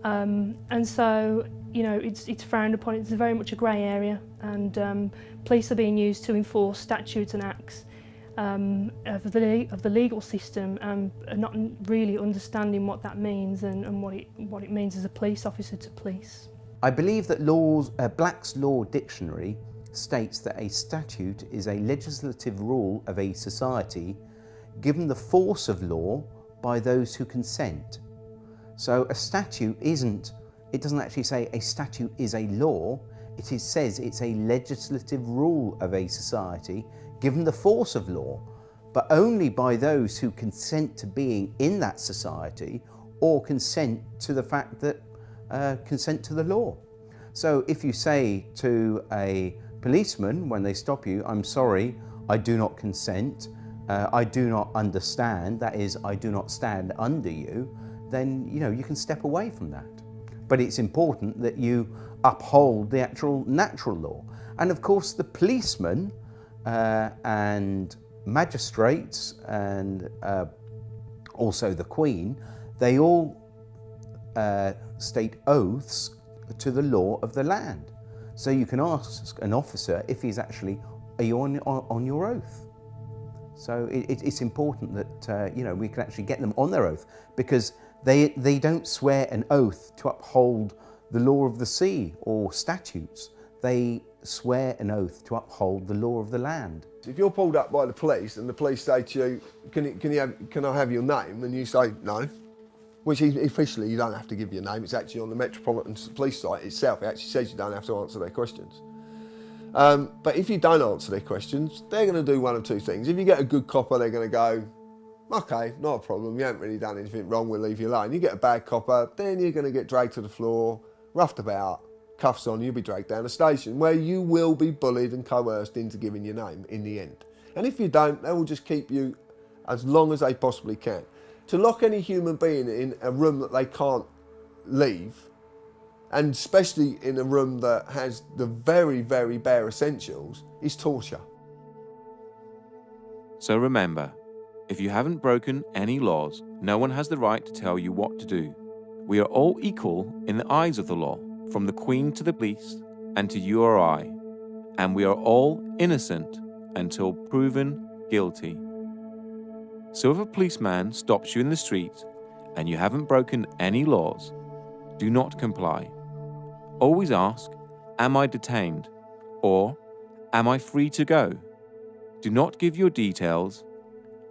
And so, it's frowned upon. It's very much a grey area, and police are being used to enforce statutes and acts of the legal system, and not really understanding what that means and what it means as a police officer to police. I believe that Black's Law Dictionary states that a statute is a legislative rule of a society given the force of law by those who consent. So a statute it doesn't actually say a statute is a law, it says it's a legislative rule of a society given the force of law, but only by those who consent to being in that society or consent to the fact that consent to the law. So if you say to a policeman when they stop you, I'm sorry, I do not consent, I do not understand, that is, I do not stand under you, then you can step away from that. But it's important that you uphold the actual natural law. And of course the policemen and magistrates and also the Queen, they all state oaths to the law of the land. So you can ask an officer if he's actually, are you on your oath? So it's important that we can actually get them on their oath, because they don't swear an oath to uphold the law of the sea or statutes. They swear an oath to uphold the law of the land. If you're pulled up by the police and the police say to you, can I have your name? And you say no, which officially you don't have to give your name. It's actually on the Metropolitan Police site itself. It actually says you don't have to answer their questions. But if you don't answer their questions, they're going to do one of two things. If you get a good copper, they're going to go, okay, not a problem, you haven't really done anything wrong, we'll leave you alone. You get a bad copper, then you're going to get dragged to the floor, roughed about, cuffs on, you'll be dragged down a station where you will be bullied and coerced into giving your name in the end. And if you don't, they will just keep you as long as they possibly can. To lock any human being in a room that they can't leave, and especially in a room that has the very, very bare essentials, is torture. So remember, if you haven't broken any laws, no one has the right to tell you what to do. We are all equal in the eyes of the law, from the Queen to the police and to you or I, and we are all innocent until proven guilty. So if a policeman stops you in the street and you haven't broken any laws, do not comply. Always ask am I detained? Or, am I free to go? Do not give your details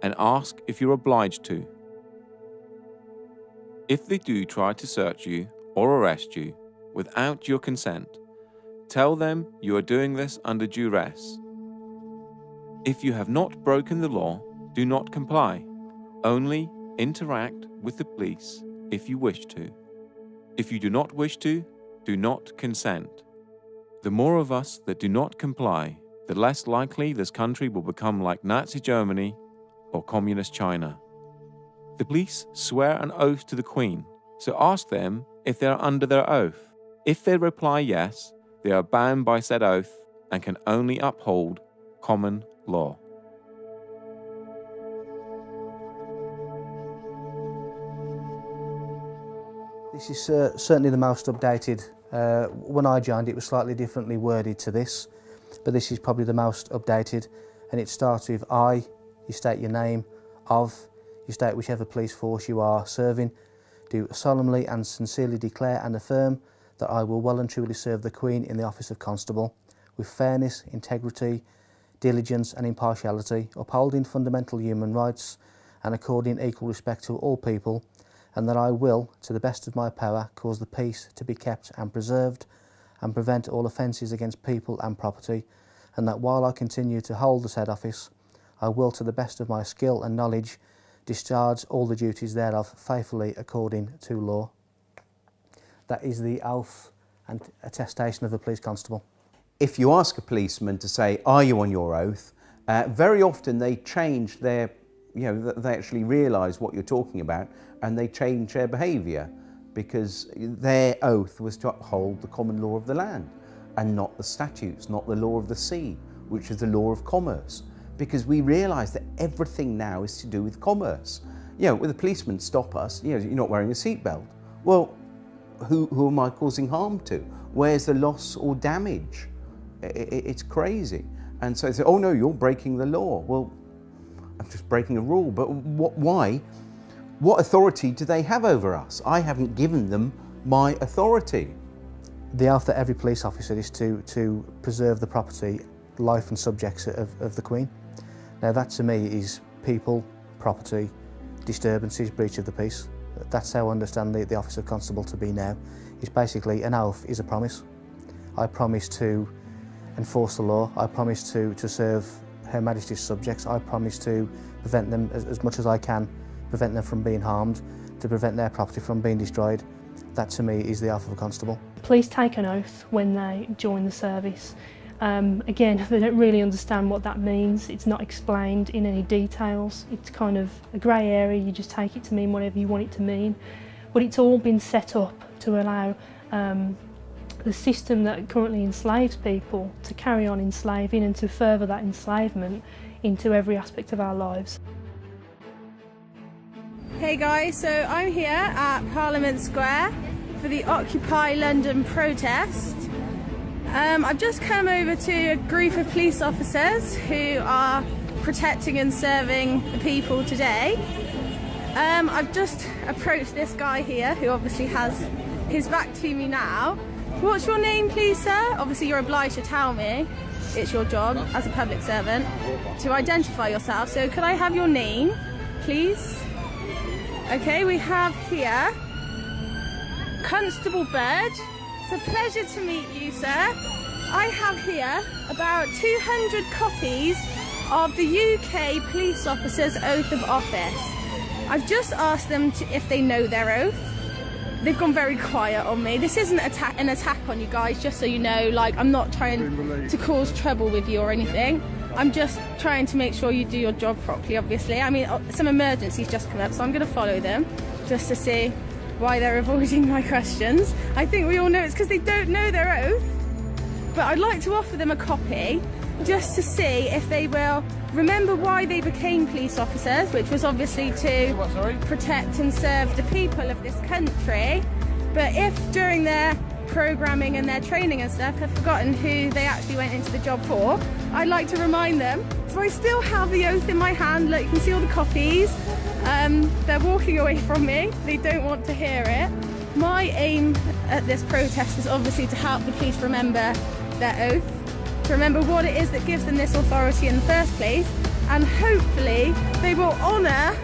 and ask if you're obliged to. If they do try to search you or arrest you without your consent, tell them you are doing this under duress. If you have not broken the law, do not comply. Only interact with the police if you wish to. If you do not wish to, do not consent. The more of us that do not comply, the less likely this country will become like Nazi Germany or Communist China. The police swear an oath to the Queen, so ask them if they are under their oath. If they reply yes, they are bound by said oath and can only uphold common law. This is certainly the most updated. When I joined it was slightly differently worded to this, but this is probably the most updated, and it starts with I, you state your name, of, you state whichever police force you are serving, do solemnly and sincerely declare and affirm that I will well and truly serve the Queen in the office of Constable, with fairness, integrity, diligence and impartiality, upholding fundamental human rights and according equal respect to all people, and that I will, to the best of my power, cause the peace to be kept and preserved and prevent all offences against people and property, and that while I continue to hold the said office, I will, to the best of my skill and knowledge, discharge all the duties thereof faithfully according to law. That is the oath and attestation of a police constable. If you ask a policeman to say, are you on your oath, very often they change their, they actually realise what you're talking about and they change their behaviour because their oath was to uphold the common law of the land and not the statutes, not the law of the sea, which is the law of commerce. Because we realise that everything now is to do with commerce. When the policemen stop us, you're not wearing a seatbelt. Well, who am I causing harm to? Where's the loss or damage? It's crazy. And so they say, oh no, you're breaking the law. Well, I'm just breaking a rule, but why? What authority do they have over us? I haven't given them my authority. The oath that every police officer is to preserve the property, life and subjects of the Queen. Now that to me is people, property, disturbances, breach of the peace. That's how I understand the office of constable to be now. It's basically an oath is a promise. I promise to enforce the law. I promise to serve Her Majesty's subjects. I promise to prevent them as much as I can, prevent them from being harmed, to prevent their property from being destroyed. That to me is the oath of a constable. Police take an oath when they join the service. Again, they don't really understand what that means. It's not explained in any details. It's kind of a grey area. You just take it to mean whatever you want it to mean. But it's all been set up to allow the system that currently enslaves people to carry on enslaving and to further that enslavement into every aspect of our lives. Hey guys, so I'm here at Parliament Square for the Occupy London protest. I've just come over to a group of police officers who are protecting and serving the people today. I've just approached this guy here who obviously has his back to me now. What's your name please, sir? Obviously you're obliged to tell me. It's your job as a public servant to identify yourself. So could I have your name, please? Okay, we have here Constable Bird. It's a pleasure to meet you, sir. I have here about 200 copies of the UK police officer's oath of office. I've just asked them if they know their oath. They've gone very quiet on me. This isn't an attack on you guys, just so you know. Like, I'm not trying to cause trouble with you or anything. I'm just trying to make sure you do your job properly, obviously. I mean, some emergencies just come up, so I'm going to follow them just to see why they're avoiding my questions. I think we all know it's because they don't know their oath, but I'd like to offer them a copy just to see if they will remember why they became police officers, which was obviously to protect and serve the people of this country. But if during their programming and their training and stuff have forgotten who they actually went into the job for, I'd like to remind them. So I still have the oath in my hand. Look, you can see all the copies. They're walking away from me. They don't want to hear it. My aim at this protest is obviously to help the police remember their oath, to remember what it is that gives them this authority in the first place, and hopefully they will honour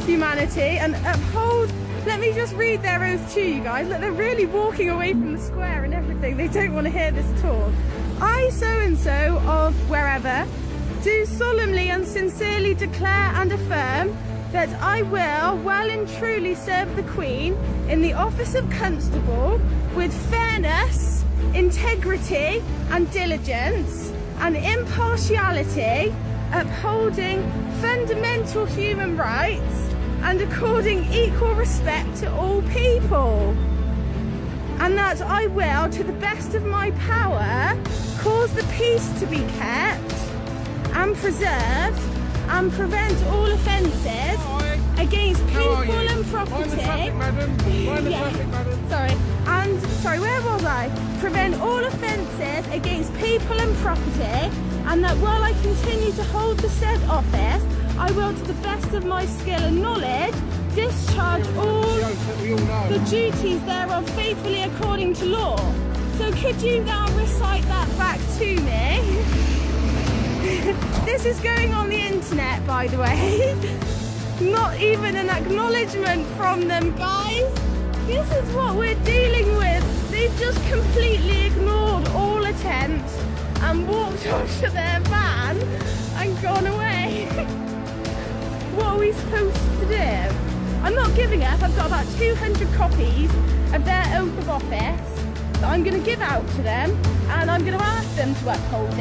humanity and uphold. Let me just read their oath to you guys. Look, they're really walking away from the square and everything. They don't want to hear this at all. I, so-and-so of wherever, do solemnly and sincerely declare and affirm that I will well and truly serve the Queen in the office of Constable with fairness, integrity and diligence and impartiality, upholding fundamental human rights and according equal respect to all people. And that I will, to the best of my power, cause the peace to be kept and preserved and prevent all offences against people and property. Sorry, where was I? Prevent all offences against people and property, and that while I continue to hold the said office, I will, to the best of my skill and knowledge, discharge all the duties thereof faithfully according to law. So could you now recite that back to me? This is going on the internet, by the way. Not even an acknowledgement from them, guys. This is what we're dealing with. They've just completely ignored all attempts and walked off to their van and gone away. What are we supposed to do? I'm not giving up. I've got about 200 copies of their oath of office that I'm going to give out to them, and I'm going to ask them to uphold it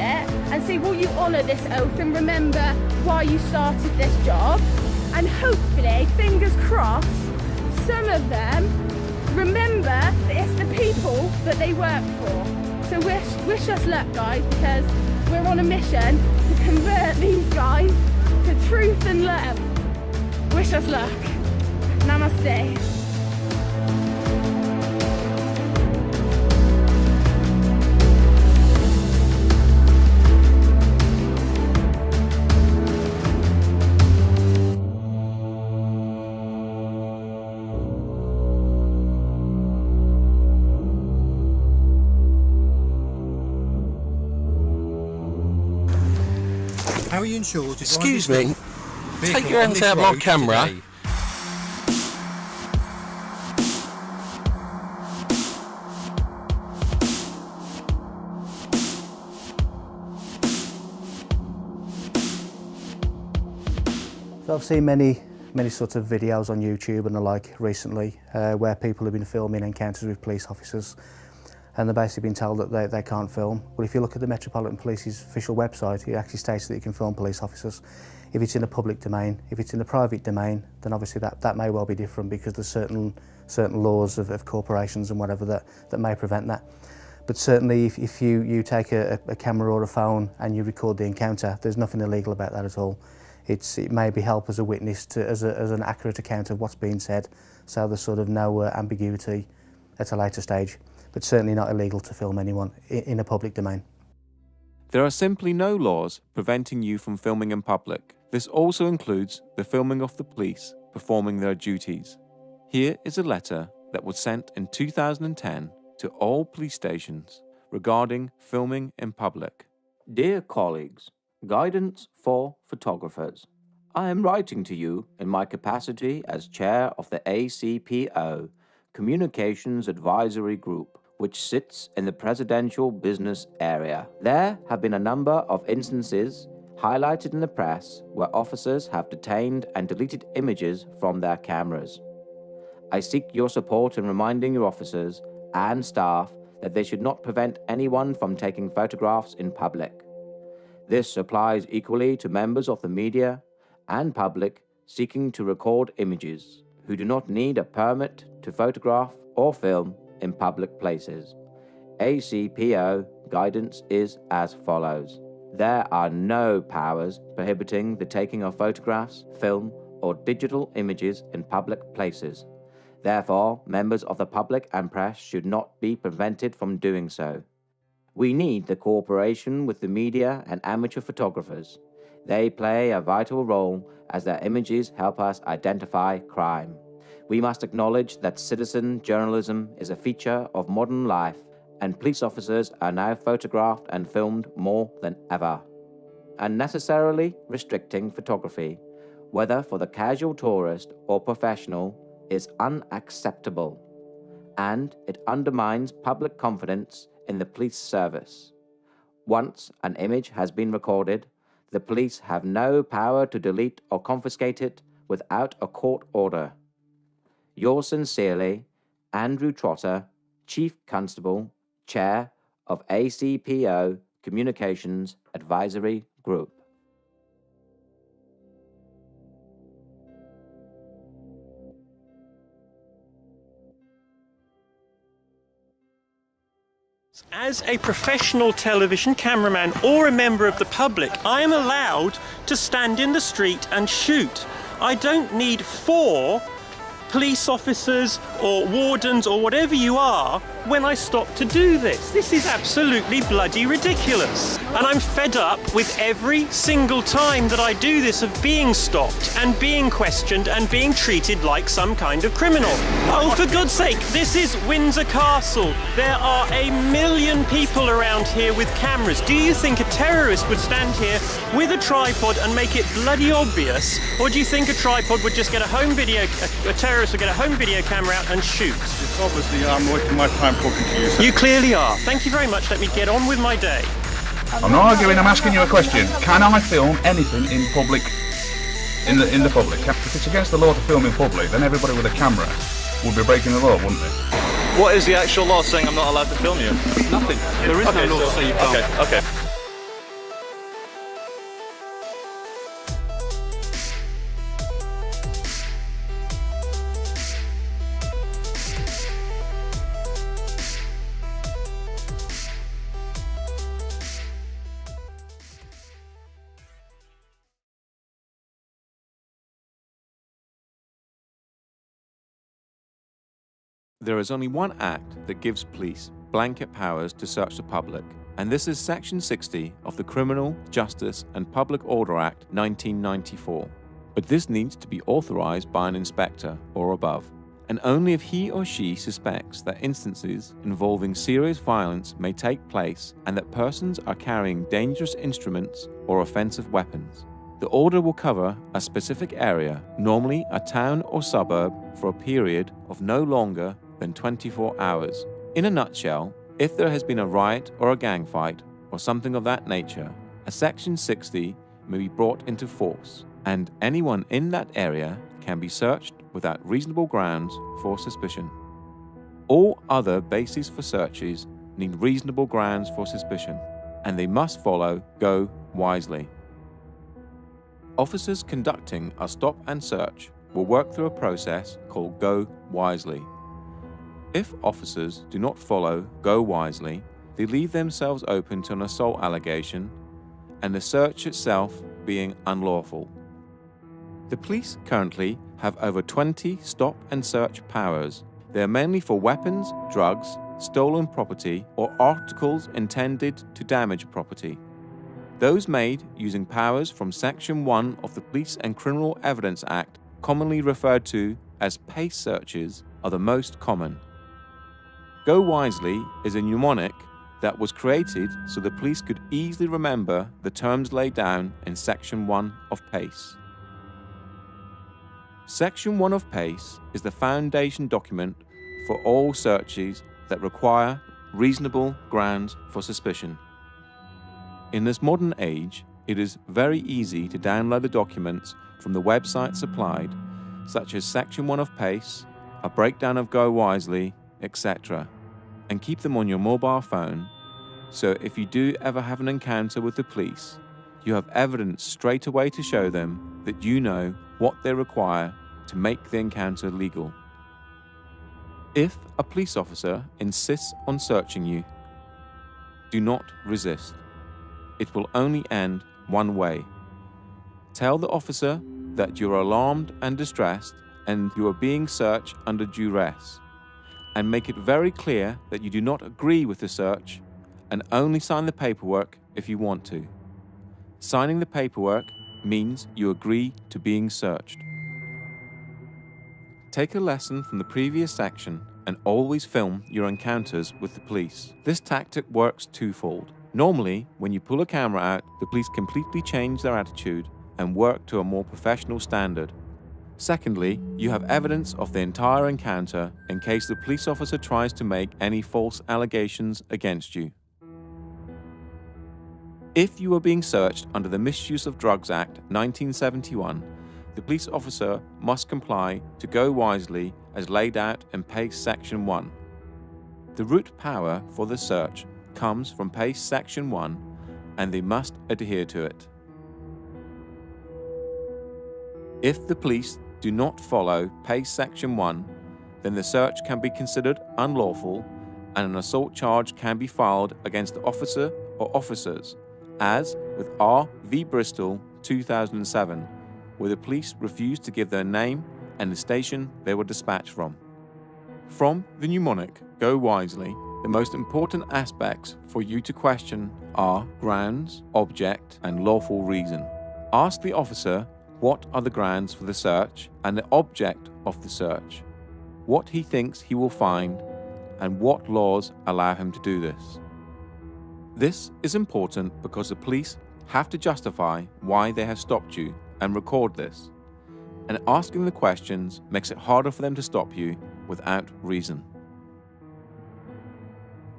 and say, will you honour this oath and remember why you started this job? And hopefully, fingers crossed, some of them remember that it's the people that they work for. So wish us luck, guys, because we're on a mission to convert these guys to truth and love. Wish us luck. Namaste. How are you insured? Excuse me, take your hands out of my camera. Today? So I've seen many sorts of videos on YouTube and the like recently where people have been filming encounters with police officers, and they've basically been told that they can't film. But if you look at the Metropolitan Police's official website, it actually states that you can film police officers. If it's in a public domain, if it's in a private domain, then obviously that may well be different, because there's certain laws of corporations and whatever that may prevent that. But certainly if you take a camera or a phone and you record the encounter, there's nothing illegal about that at all. It maybe help as a witness as an accurate account of what's being said, so there's sort of no ambiguity at a later stage. But certainly not illegal to film anyone in a public domain. There are simply no laws preventing you from filming in public. This also includes the filming of the police performing their duties. Here is a letter that was sent in 2010 to all police stations regarding filming in public. Dear colleagues, guidance for photographers. I am writing to you in my capacity as chair of the ACPO, Communications Advisory Group, which sits in the presidential business area. There have been a number of instances highlighted in the press where officers have detained and deleted images from their cameras. I seek your support in reminding your officers and staff that they should not prevent anyone from taking photographs in public. This applies equally to members of the media and public seeking to record images, who do not need a permit to photograph or film in public places. ACPO guidance is as follows. There are no powers prohibiting the taking of photographs, film, or digital images in public places. Therefore, members of the public and press should not be prevented from doing so. We need the cooperation with the media and amateur photographers. They play a vital role as their images help us identify crime. We must acknowledge that citizen journalism is a feature of modern life, and police officers are now photographed and filmed more than ever. Unnecessarily restricting photography, whether for the casual tourist or professional, is unacceptable, and it undermines public confidence in the police service. Once an image has been recorded, the police have no power to delete or confiscate it without a court order. Yours sincerely, Andrew Trotter, Chief Constable, Chair of ACPO Communications Advisory Group. As a professional television cameraman or a member of the public, I am allowed to stand in the street and shoot. I don't need 4 police officers or wardens or whatever you are when I stop to do this. This is absolutely bloody ridiculous. And I'm fed up with every single time that I do this of being stopped and being questioned and being treated like some kind of criminal. Oh, for God's sake, this is Windsor Castle. There are 1 million people around here with cameras. Do you think a terrorist would stand here with a tripod and make it bloody obvious? Or do you think a tripod would just get a terrorist would get a home video camera out and shoot? It's obviously I'm wasting my time talking to you. You clearly are. Thank you very much. Let me get on with my day. I'm not arguing, I'm asking you a question. Can I film anything in public, in the public? If it's against the law to film in public, then everybody with a camera would be breaking the law, wouldn't they? What is the actual law saying I'm not allowed to film you? Nothing. There is no law to say you can't. Okay. There is only one act that gives police blanket powers to search the public, and this is Section 60 of the Criminal Justice and Public Order Act 1994. But this needs to be authorized by an inspector or above, and only if he or she suspects that instances involving serious violence may take place and that persons are carrying dangerous instruments or offensive weapons. The order will cover a specific area, normally a town or suburb, for a period of no longer than 24 hours. In a nutshell, if there has been a riot or a gang fight or something of that nature, a Section 60 may be brought into force, and anyone in that area can be searched without reasonable grounds for suspicion. All other bases for searches need reasonable grounds for suspicion, and they must follow Go Wisely. Officers conducting a stop and search will work through a process called Go Wisely. If officers do not follow Go Wisely, they leave themselves open to an assault allegation and the search itself being unlawful. The police currently have over 20 stop and search powers. They are mainly for weapons, drugs, stolen property, or articles intended to damage property. Those made using powers from Section 1 of the Police and Criminal Evidence Act, commonly referred to as PACE searches, are the most common. Go Wisely is a mnemonic that was created so the police could easily remember the terms laid down in Section 1 of PACE. Section 1 of PACE is the foundation document for all searches that require reasonable grounds for suspicion. In this modern age, it is very easy to download the documents from the website supplied, such as Section 1 of PACE, a breakdown of Go Wisely, etc., and keep them on your mobile phone, so if you do ever have an encounter with the police, you have evidence straight away to show them that you know what they require to make the encounter legal. If a police officer insists on searching you, do not resist. It will only end one way. Tell the officer that you're alarmed and distressed and you are being searched under duress, and make it very clear that you do not agree with the search and only sign the paperwork if you want to. Signing the paperwork means you agree to being searched. Take a lesson from the previous section and always film your encounters with the police. This tactic works twofold. Normally, when you pull a camera out, the police completely change their attitude and work to a more professional standard. Secondly, you have evidence of the entire encounter in case the police officer tries to make any false allegations against you. If you are being searched under the Misuse of Drugs Act 1971, the police officer must comply to go wisely as laid out in PACE Section 1. The root power for the search comes from PACE Section 1 and they must adhere to it. If the police do not follow PACE Section 1, then the search can be considered unlawful and an assault charge can be filed against the officer or officers, as with R v Bristol 2007, where the police refused to give their name and the station they were dispatched from. From the mnemonic, go wisely, the most important aspects for you to question are grounds, object, and lawful reason. Ask the officer what are the grounds for the search and the object of the search, what he thinks he will find, and what laws allow him to do this. This is important because the police have to justify why they have stopped you and record this, and asking the questions makes it harder for them to stop you without reason.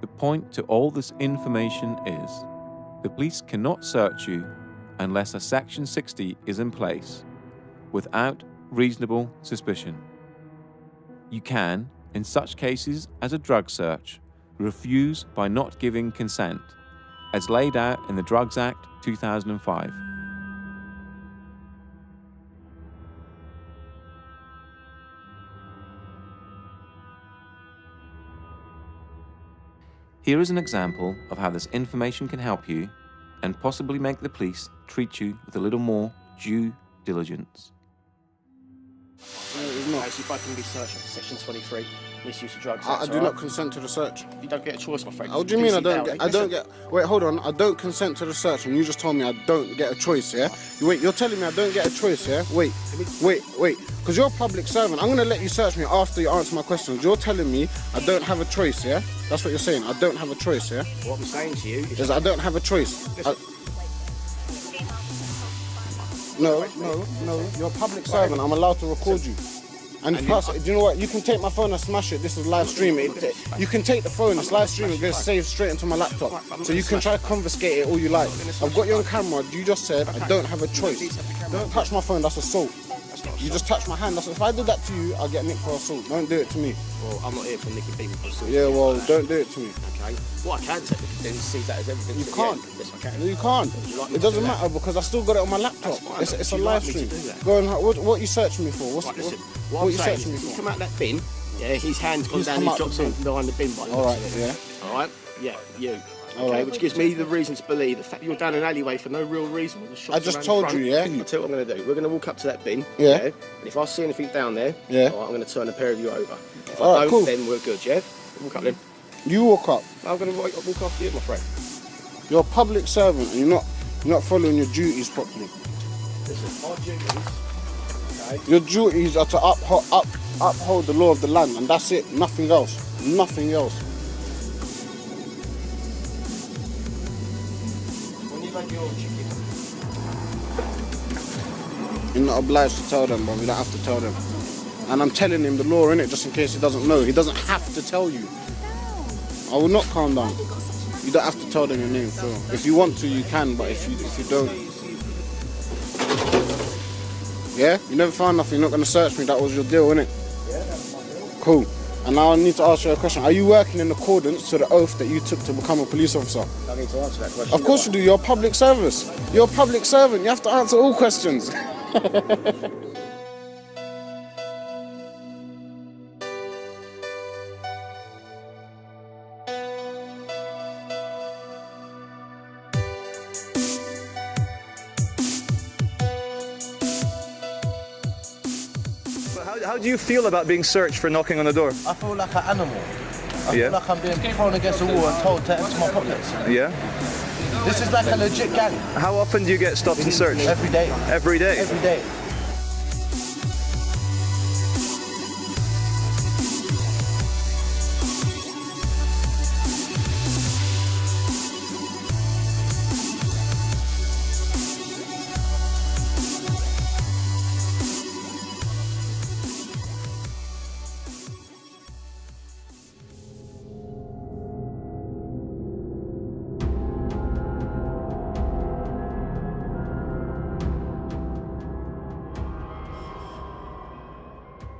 The point to all this information is, the police cannot search you unless a Section 60 is in place, without reasonable suspicion. You can, in such cases as a drug search, refuse by not giving consent, as laid out in the Drugs Act 2005. Here is an example of how this information can help you and possibly make the police treat you with a little more due diligence. If I can be searched under Section 23, misuse of drugs. I do not consent to the search. You don't get a choice, my friend. What do you mean I don't get? Wait, hold on. I don't consent to the search, and you just told me I don't get a choice, yeah? Wait, you're telling me I don't get a choice, yeah? Wait. Because you're a public servant. I'm going to let you search me after you answer my questions. You're telling me I don't have a choice, yeah? That's what you're saying. I don't have a choice, yeah? What I'm saying to you is I don't have a choice. No. You're a public servant. I'm allowed to record you. And plus, do you know what? You can take my phone and smash it. This is live streaming. You can take the phone. It's live streaming. It's going to save straight into my laptop. So you can try to confiscate it all you like. I've got you on camera. You just said I don't have a choice. Don't touch my phone. That's assault. You just touch my hand. If I did that to you, I'll get nicked for assault. Don't do it to me. Well, I'm not here for nicking people for assault. Yeah, well, don't do it to me. Okay. What I can technically do is see that as evidence. You can't. Yes, I can. No, you can't. It doesn't matter because I still got it on my laptop. It's a live stream. Go on. What you searching me for? What you searching me for? You come out that bin. Yeah, his hand's gone down. He drops in behind the bin. All right. Yeah. All right. Yeah. You. Okay, which gives me the reason to believe the fact you're down an alleyway for no real reason. I just told you, yeah? I'll tell you what I'm going to do. We're going to walk up to that bin, yeah? And if I see anything down there, yeah, all right, I'm going to turn a pair of you over. If all I right, don't, cool. then we're good, yeah? Walk up then. You walk up. I'm going to walk after you, my friend. You're a public servant and you're not following your duties properly. Listen, our duties, okay? Your duties are to uphold the law of the land, and that's it. Nothing else. Nothing else. You're not obliged to tell them, bro. You don't have to tell them. And I'm telling him the law, innit, just in case he doesn't know. He doesn't have to tell you. I will not calm down. You don't have to tell them your name, Phil. If you want to, you can, but if you don't... Yeah? You never found nothing. You're not going to search me. That was your deal, innit? Yeah, that's my deal. Cool. And now I need to ask you a question. Are you working in accordance to the oath that you took to become a police officer? I need to answer that question. Of course you do. You're a public service. You're a public servant. You have to answer all questions. How do you feel about being searched for knocking on the door? I feel like an animal. I feel like I'm being thrown against the wall and told to empty my pockets. Yeah? This is like a legit gang. How often do you get stopped and searched? Every day. Every day? Every day.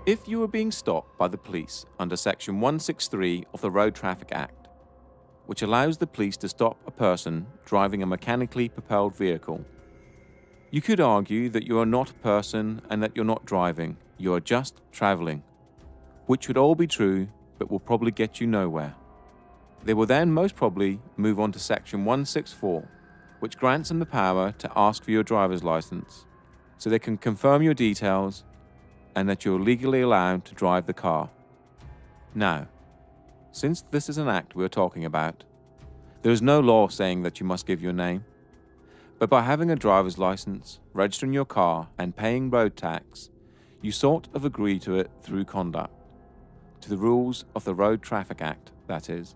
If you are being stopped by the police under Section 163 of the Road Traffic Act, which allows the police to stop a person driving a mechanically propelled vehicle, you could argue that you are not a person and that you're not driving, you are just travelling, which would all be true but will probably get you nowhere. They will then most probably move on to Section 164, which grants them the power to ask for your driver's license, so they can confirm your details and that you're legally allowed to drive the car. Now, since this is an act we are talking about, there is no law saying that you must give your name, but by having a driver's license, registering your car and paying road tax, you sort of agree to it through conduct, to the rules of the Road Traffic Act, that is.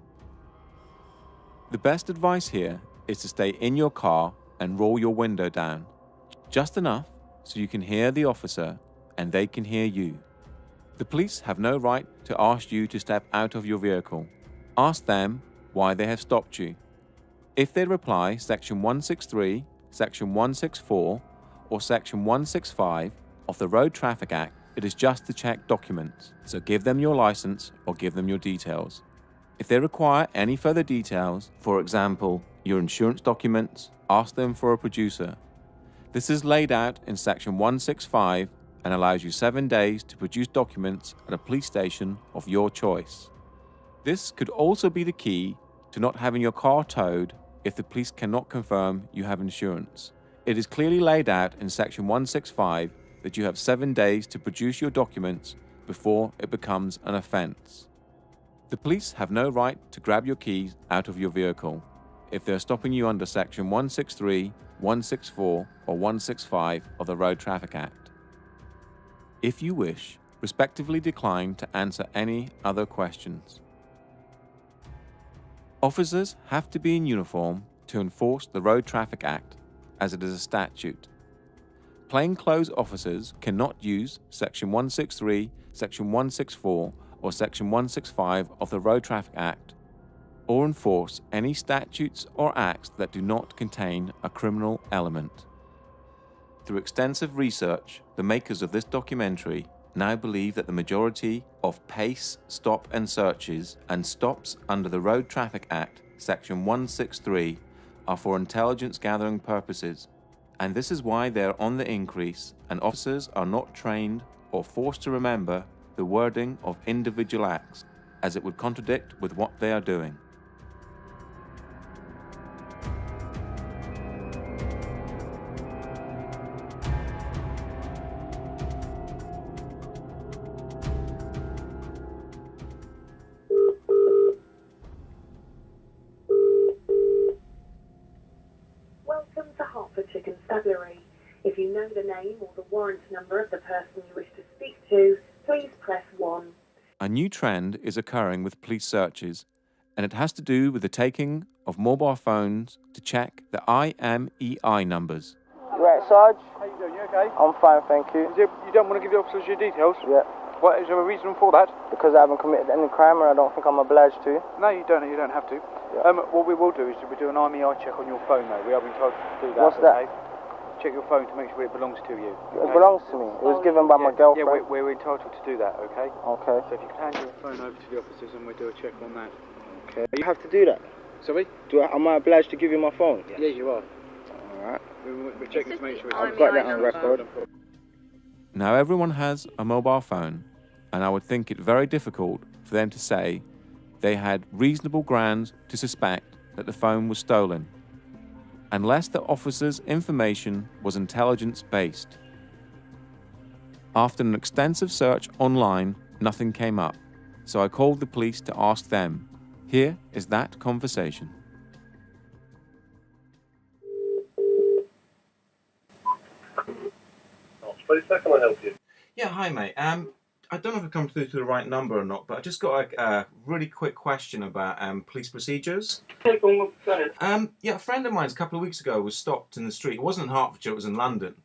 The best advice here is to stay in your car and roll your window down, just enough so you can hear the officer and they can hear you. The police have no right to ask you to step out of your vehicle. Ask them why they have stopped you. If they reply Section 163, Section 164, or Section 165 of the Road Traffic Act, it is just to check documents, so give them your license or give them your details. If they require any further details, for example, your insurance documents, ask them for a producer. This is laid out in Section 165 and allows you 7 days to produce documents at a police station of your choice. This could also be the key to not having your car towed if the police cannot confirm you have insurance. It is clearly laid out in Section 165 that you have 7 days to produce your documents before it becomes an offence. The police have no right to grab your keys out of your vehicle if they are stopping you under Section 163, 164, or 165 of the Road Traffic Act. If you wish, respectively decline to answer any other questions. Officers have to be in uniform to enforce the Road Traffic Act, as it is a statute. Plainclothes officers cannot use Section 163, Section 164, or Section 165 of the Road Traffic Act, or enforce any statutes or acts that do not contain a criminal element. Through extensive research, the makers of this documentary now believe that the majority of PACE, stop and searches and stops under the Road Traffic Act, Section 163, are for intelligence gathering purposes, and this is why they are on the increase and officers are not trained or forced to remember the wording of individual acts, as it would contradict with what they are doing. Welcome to Hertfordshire Constabulary. If you know the name or the warrant number of the person you wish to speak to, please press 1. A new trend is occurring with police searches, and it has to do with the taking of mobile phones to check the IMEI numbers. You right, Sarge? How you doing? You okay? I'm fine, thank you. You don't want to give the officers your details? Yeah. What is there a reason for that? Because I haven't committed any crime and I don't think I'm obliged to. No, you don't have to. Yeah. What we will do is we do an IMEI check on your phone though. We have been told to do that. What's that? Check your phone to make sure it belongs to you. Okay? It belongs to me. It was given by my girlfriend. Yeah, we're entitled to do that, okay? Okay. So if you could hand your phone over to the officers and we'll do a check on that. Okay. You have to do that? Sorry? Am I obliged to give you my phone? Yeah, you are. Alright. We're checking to make sure it's... I've got that on record. Now everyone has a mobile phone, and I would think it very difficult for them to say they had reasonable grounds to suspect that the phone was stolen, unless the officer's information was intelligence-based. After an extensive search online, nothing came up, so I called the police to ask them. Here is that conversation. How can I help you? Yeah, hi mate. I don't know if I've come through to the right number or not, but I just got a really quick question about police procedures. Go ahead. Yeah, a friend of mine a couple of weeks ago was stopped in the street. It wasn't in Hertfordshire, it was in London.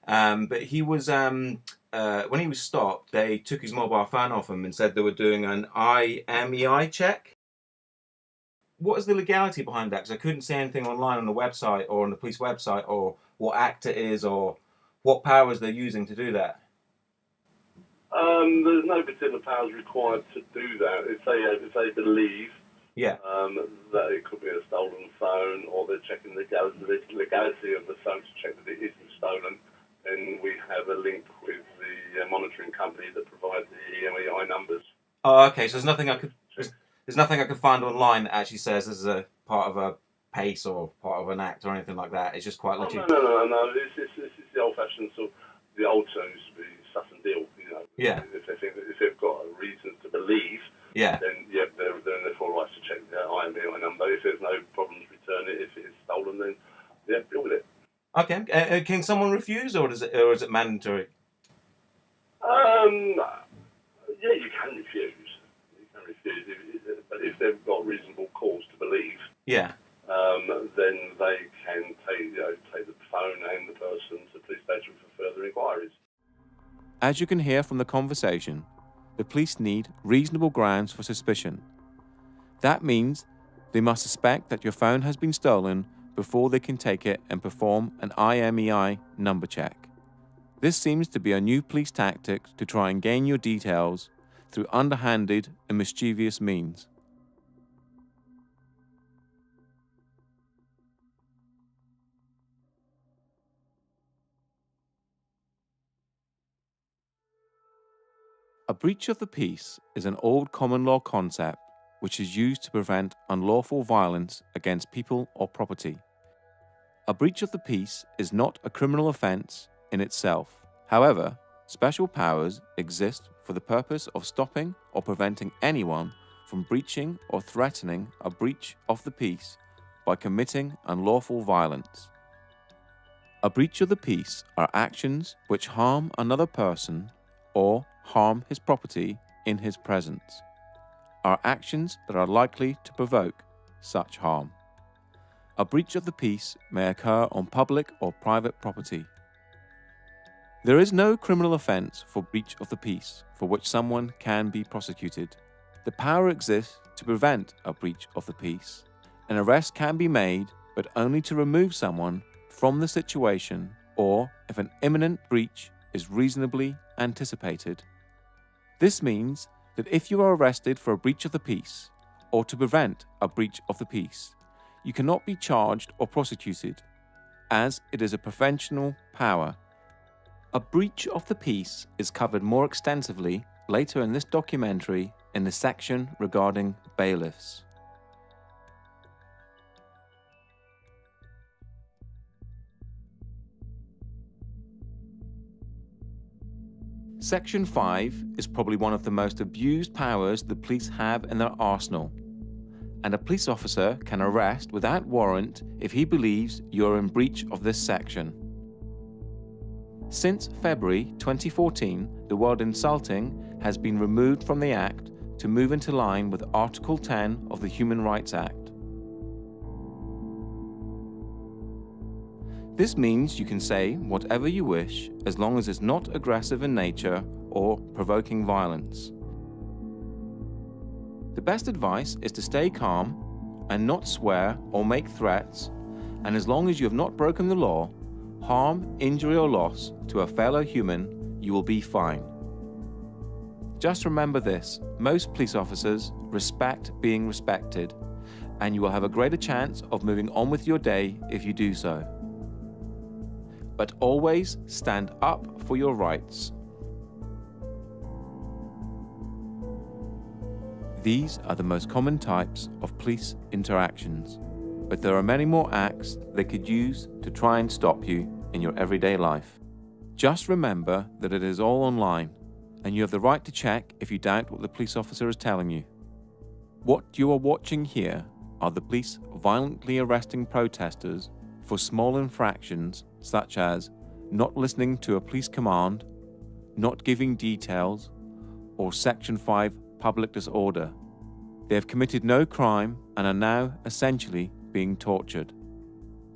But he was, when he was stopped, they took his mobile phone off him and said they were doing an IMEI check. What is the legality behind that? Because I couldn't see anything online on the website or on the police website or what act it is or what powers they're using to do that. There's no particular powers required to do that. If they believe that it could be a stolen phone, or they're checking the legality of the phone to check that it isn't stolen, then we have a link with the monitoring company that provides the EMEI numbers. Oh, okay. So there's nothing I could find online that actually says this is a part of a PACE or part of an act or anything like that. It's just quite legit. No. This is the old-fashioned sort of, the old term used to be suss and deal. You know. Yeah. If they've got a reason to believe. Yeah. Then they're in their full rights to check the IMEI number. If there's no problems, return it. If it is stolen, then deal with it. Okay. Can someone refuse, or is it mandatory? Yeah, you can refuse. But if they've got reasonable cause to believe, then they can take the phone and the person to the police station for further inquiries. As you can hear from the conversation, the police need reasonable grounds for suspicion. That means they must suspect that your phone has been stolen before they can take it and perform an IMEI number check. This seems to be a new police tactic to try and gain your details through underhanded and mischievous means. A breach of the peace is an old common law concept which is used to prevent unlawful violence against people or property. A breach of the peace is not a criminal offence in itself. However, special powers exist for the purpose of stopping or preventing anyone from breaching or threatening a breach of the peace by committing unlawful violence. A breach of the peace are actions which harm another person or harm his property in his presence, are actions that are likely to provoke such harm. A breach of the peace may occur on public or private property. There is no criminal offence for breach of the peace for which someone can be prosecuted. The power exists to prevent a breach of the peace. An arrest can be made, but only to remove someone from the situation or if an imminent breach is reasonably anticipated. This means that if you are arrested for a breach of the peace or to prevent a breach of the peace, you cannot be charged or prosecuted, as it is a preventional power. A breach of the peace is covered more extensively later in this documentary in the section regarding bailiffs. Section 5 is probably one of the most abused powers the police have in their arsenal, and a police officer can arrest without warrant if he believes you're in breach of this section. Since February 2014, the word insulting has been removed from the Act to move into line with Article 10 of the Human Rights Act. This means you can say whatever you wish as long as it's not aggressive in nature or provoking violence. The best advice is to stay calm and not swear or make threats, and as long as you have not broken the law, harm, injury or loss to a fellow human, you will be fine. Just remember this: most police officers respect being respected, and you will have a greater chance of moving on with your day if you do so. But always stand up for your rights. These are the most common types of police interactions, but there are many more acts they could use to try and stop you in your everyday life. Just remember that it is all online, and you have the right to check if you doubt what the police officer is telling you. What you are watching here are the police violently arresting protesters for small infractions such as not listening to a police command, not giving details, or Section 5 public disorder. They have committed no crime and are now essentially being tortured.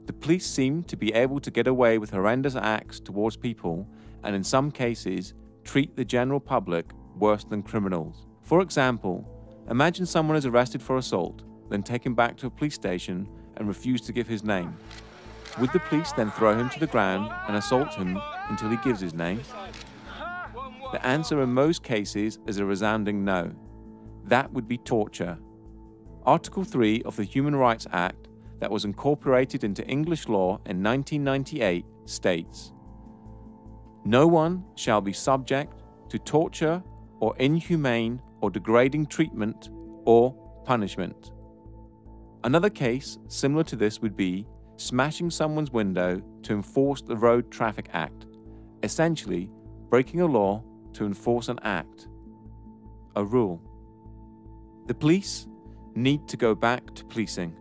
The police seem to be able to get away with horrendous acts towards people and in some cases treat the general public worse than criminals. For example, imagine someone is arrested for assault, then taken back to a police station and refused to give his name. Would the police then throw him to the ground and assault him until he gives his name? The answer in most cases is a resounding no. That would be torture. Article 3 of the Human Rights Act, that was incorporated into English law in 1998, states, "No one shall be subject to torture or inhumane or degrading treatment or punishment." Another case similar to this would be smashing someone's window to enforce the Road Traffic Act, essentially breaking a law to enforce an act, a rule. The police need to go back to policing,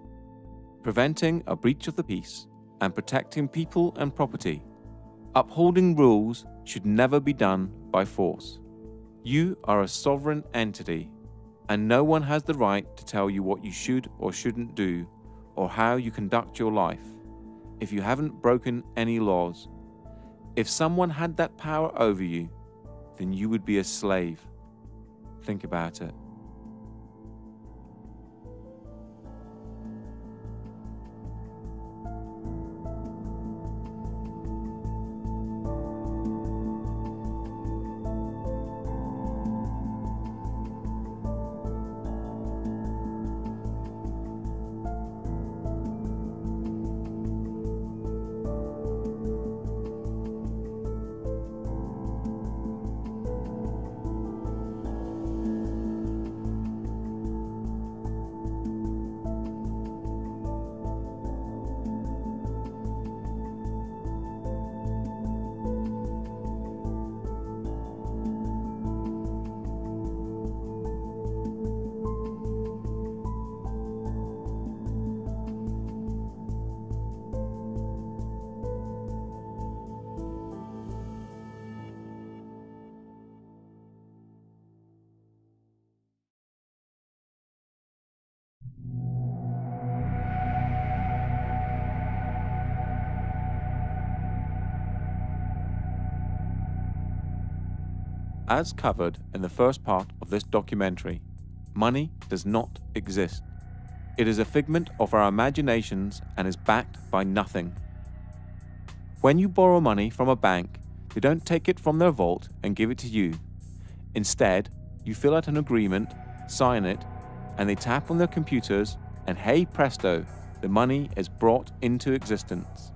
preventing a breach of the peace and protecting people and property. Upholding rules should never be done by force. You are a sovereign entity, and no one has the right to tell you what you should or shouldn't do or how you conduct your life if you haven't broken any laws. If someone had that power over you, then you would be a slave. Think about it. As covered in the first part of this documentary, money does not exist. It is a figment of our imaginations and is backed by nothing. When you borrow money from a bank, they don't take it from their vault and give it to you. Instead, you fill out an agreement, sign it, and they tap on their computers, and hey presto, the money is brought into existence.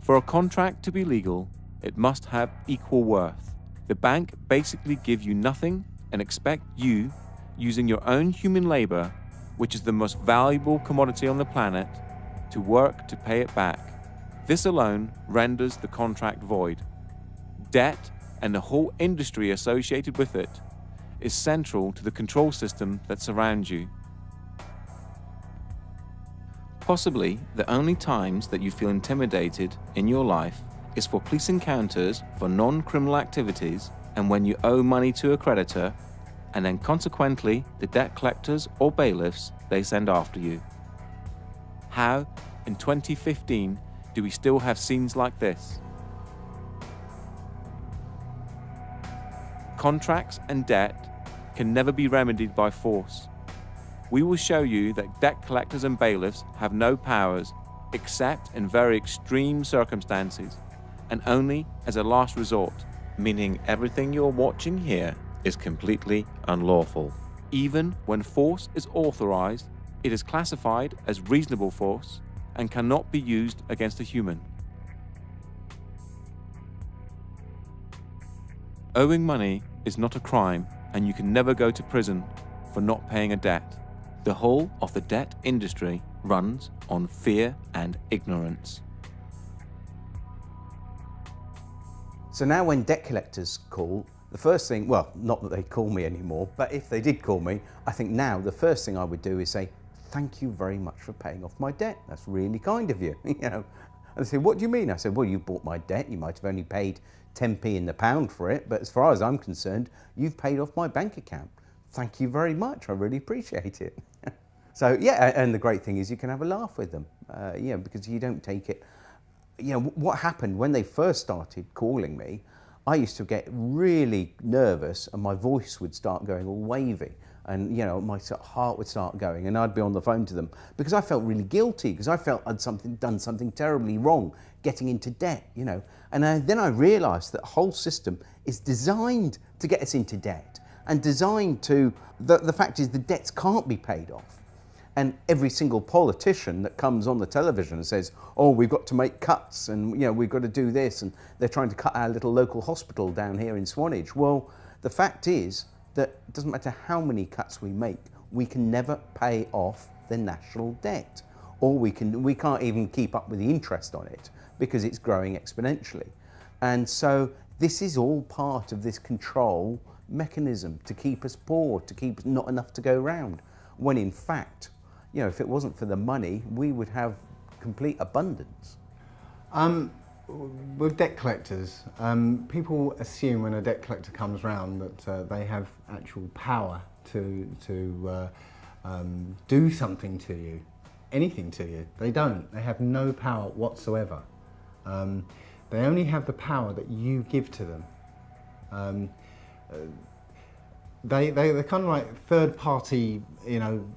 For a contract to be legal, it must have equal worth. The bank basically give you nothing and expect you, using your own human labor, which is the most valuable commodity on the planet, to work to pay it back. This alone renders the contract void. Debt, and the whole industry associated with it, is central to the control system that surrounds you. Possibly the only times that you feel intimidated in your life is for police encounters for non-criminal activities and when you owe money to a creditor, and then consequently the debt collectors or bailiffs they send after you. How, in 2015, do we still have scenes like this? Contracts and debt can never be remedied by force. We will show you that debt collectors and bailiffs have no powers except in very extreme circumstances and only as a last resort, meaning everything you're watching here is completely unlawful. Even when force is authorized, it is classified as reasonable force and cannot be used against a human. Owing money is not a crime, and you can never go to prison for not paying a debt. The whole of the debt industry runs on fear and ignorance. So now when debt collectors call, the first thing, well, not that they call me anymore, but if they did call me, I think now the first thing I would do is say, thank you very much for paying off my debt. That's really kind of you. And they say, what do you mean? I said, well, you bought my debt. You might have only paid 10p in the pound for it, but as far as I'm concerned, you've paid off my bank account. Thank you very much. I really appreciate it. So yeah, and the great thing is you can have a laugh with them, because you don't take it. What happened when they first started calling me, I used to get really nervous and my voice would start going all wavy. And, you know, my heart would start going, and I'd be on the phone to them because I felt really guilty, because I felt I'd done something terribly wrong, getting into debt, you know. And then I realised that the whole system is designed to get us into debt, and designed to, the fact is the debts can't be paid off. And every single politician that comes on the television and says, oh, we've got to make cuts, and, you know, we've got to do this, and they're trying to cut our little local hospital down here in Swanage. Well, the fact is that it doesn't matter how many cuts we make, we can never pay off the national debt, or we can't even keep up with the interest on it because it's growing exponentially. And so this is all part of this control mechanism to keep us poor, to keep not enough to go round, when in fact, you know, if it wasn't for the money, we would have complete abundance. With debt collectors, people assume when a debt collector comes round that they have actual power to do something to you, anything to you. They don't. They have no power whatsoever. They only have the power that you give to them. They're kind of like third-party, you know,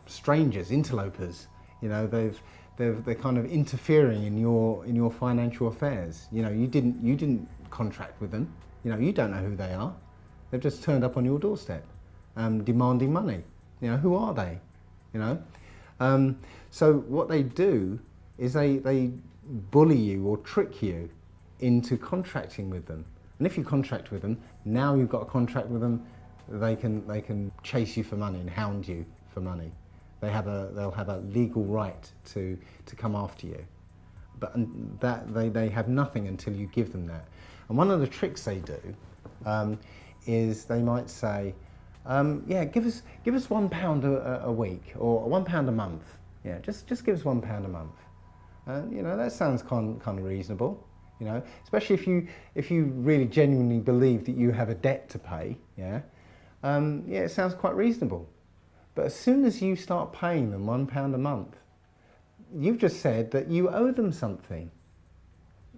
strangers, interlopers. You know, they're kind of interfering in your financial affairs. You know, you didn't contract with them. You know, you don't know who they are. They've just turned up on your doorstep, demanding money. You know, who are they? You know, so what they do is they bully you or trick you into contracting with them. And if you contract with them, now you've got a contract with them, they can chase you for money and hound you for money. They'll have a legal right to come after you, but that they have nothing until you give them that. And one of the tricks they do is they might say, yeah, give us £1 a week or £1 a month. Yeah, just give us £1 a month. You know, that sounds kind of reasonable. You know, especially if you really genuinely believe that you have a debt to pay. Yeah, yeah, it sounds quite reasonable. But as soon as you start paying them £1 a month, you've just said that you owe them something.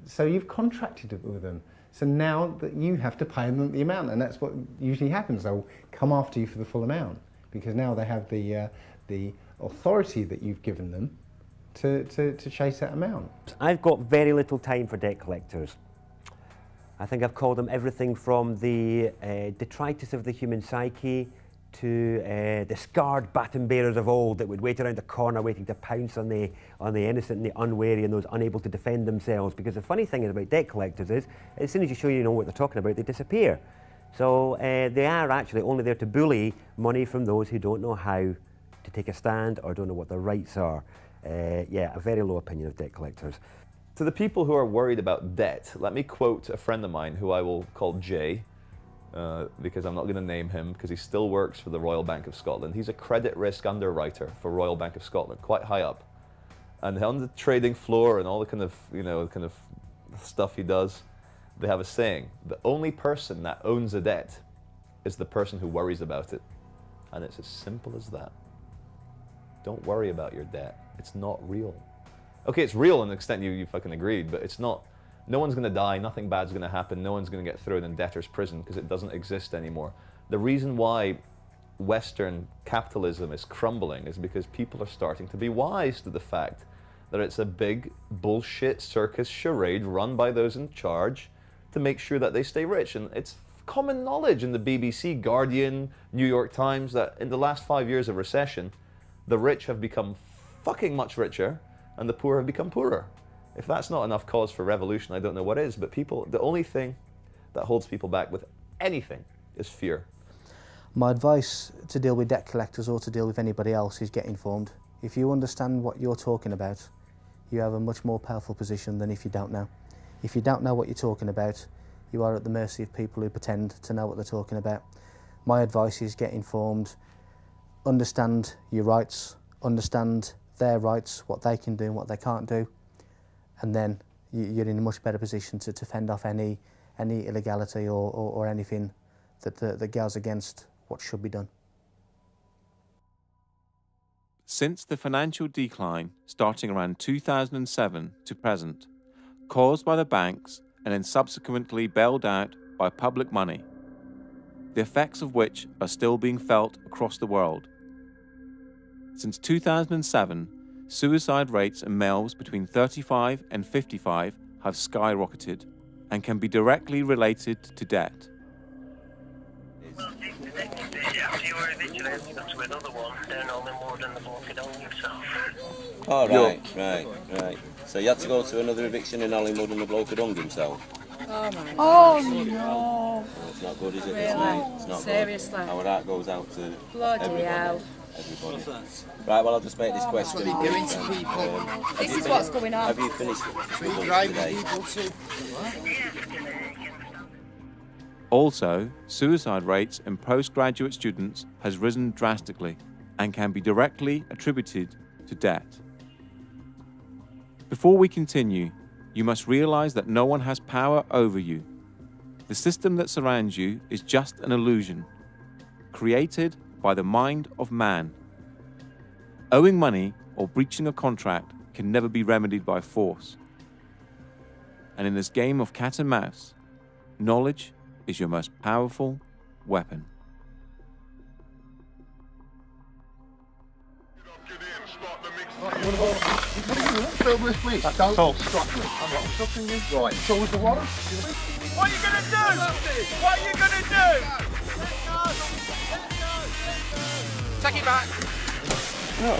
So you've contracted it with them. So now that you have to pay them the amount, and that's what usually happens. They'll come after you for the full amount because now they have the authority that you've given them to chase that amount. I've got very little time for debt collectors. I think I've called them everything from the detritus of the human psyche to the scarred baton bearers of old that would wait around the corner waiting to pounce on the innocent and the unwary and those unable to defend themselves. Because the funny thing is about debt collectors is, as soon as you show you know what they're talking about, they disappear. So they are actually only there to bully money from those who don't know how to take a stand or don't know what their rights are. Yeah, a very low opinion of debt collectors. To the people who are worried about debt, let me quote a friend of mine who I will call Jay, because I'm not going to name him because he still works for the Royal Bank of Scotland. He's a credit risk underwriter for Royal Bank of Scotland, quite high up. And on the trading floor and all the kind of stuff he does, they have a saying: the only person that owns a debt is the person who worries about it. And it's as simple as that. Don't worry about your debt. It's not real. Okay, it's real in the extent you fucking agreed, but it's not. No one's going to die, nothing bad's going to happen, no one's going to get thrown in debtor's prison because it doesn't exist anymore. The reason why Western capitalism is crumbling is because people are starting to be wise to the fact that it's a big bullshit circus charade run by those in charge to make sure that they stay rich. And it's common knowledge in the BBC, Guardian, New York Times that in the last 5 years of recession, the rich have become fucking much richer and the poor have become poorer. If that's not enough cause for revolution, I don't know what is. But people, the only thing that holds people back with anything is fear. My advice to deal with debt collectors or to deal with anybody else is get informed. If you understand what you're talking about, you have a much more powerful position than if you don't know. If you don't know what you're talking about, you are at the mercy of people who pretend to know what they're talking about. My advice is get informed, understand your rights, understand their rights, what they can do and what they can't do, and then you're in a much better position to fend off any illegality or anything that goes against what should be done. Since the financial decline starting around 2007 to present, caused by the banks and then subsequently bailed out by public money, the effects of which are still being felt across the world. Since 2007, suicide rates in males between 35 and 55 have skyrocketed and can be directly related to debt. Oh, right. So you had to go to another eviction in Hollywood and the bloke had hung himself? Oh no! It's not good, is it? Really? It's not Seriously? good. Our heart goes out to Bloody everybody. hell. Everybody. Right, well, I'll just make this question. What are they doing to people? This is what's going on. Have you finished today? Also, suicide rates in postgraduate students has risen drastically and can be directly attributed to debt. Before we continue, you must realize that no one has power over you. The system that surrounds you is just an illusion, created by the mind of man. Owing money or breaching a contract can never be remedied by force. And in this game of cat and mouse, knowledge is your most powerful weapon. Fill this, please. Don't distract me. I'm not stopping you. Right. So was the warrant? What are you going to do? What are you going to do? Take it back.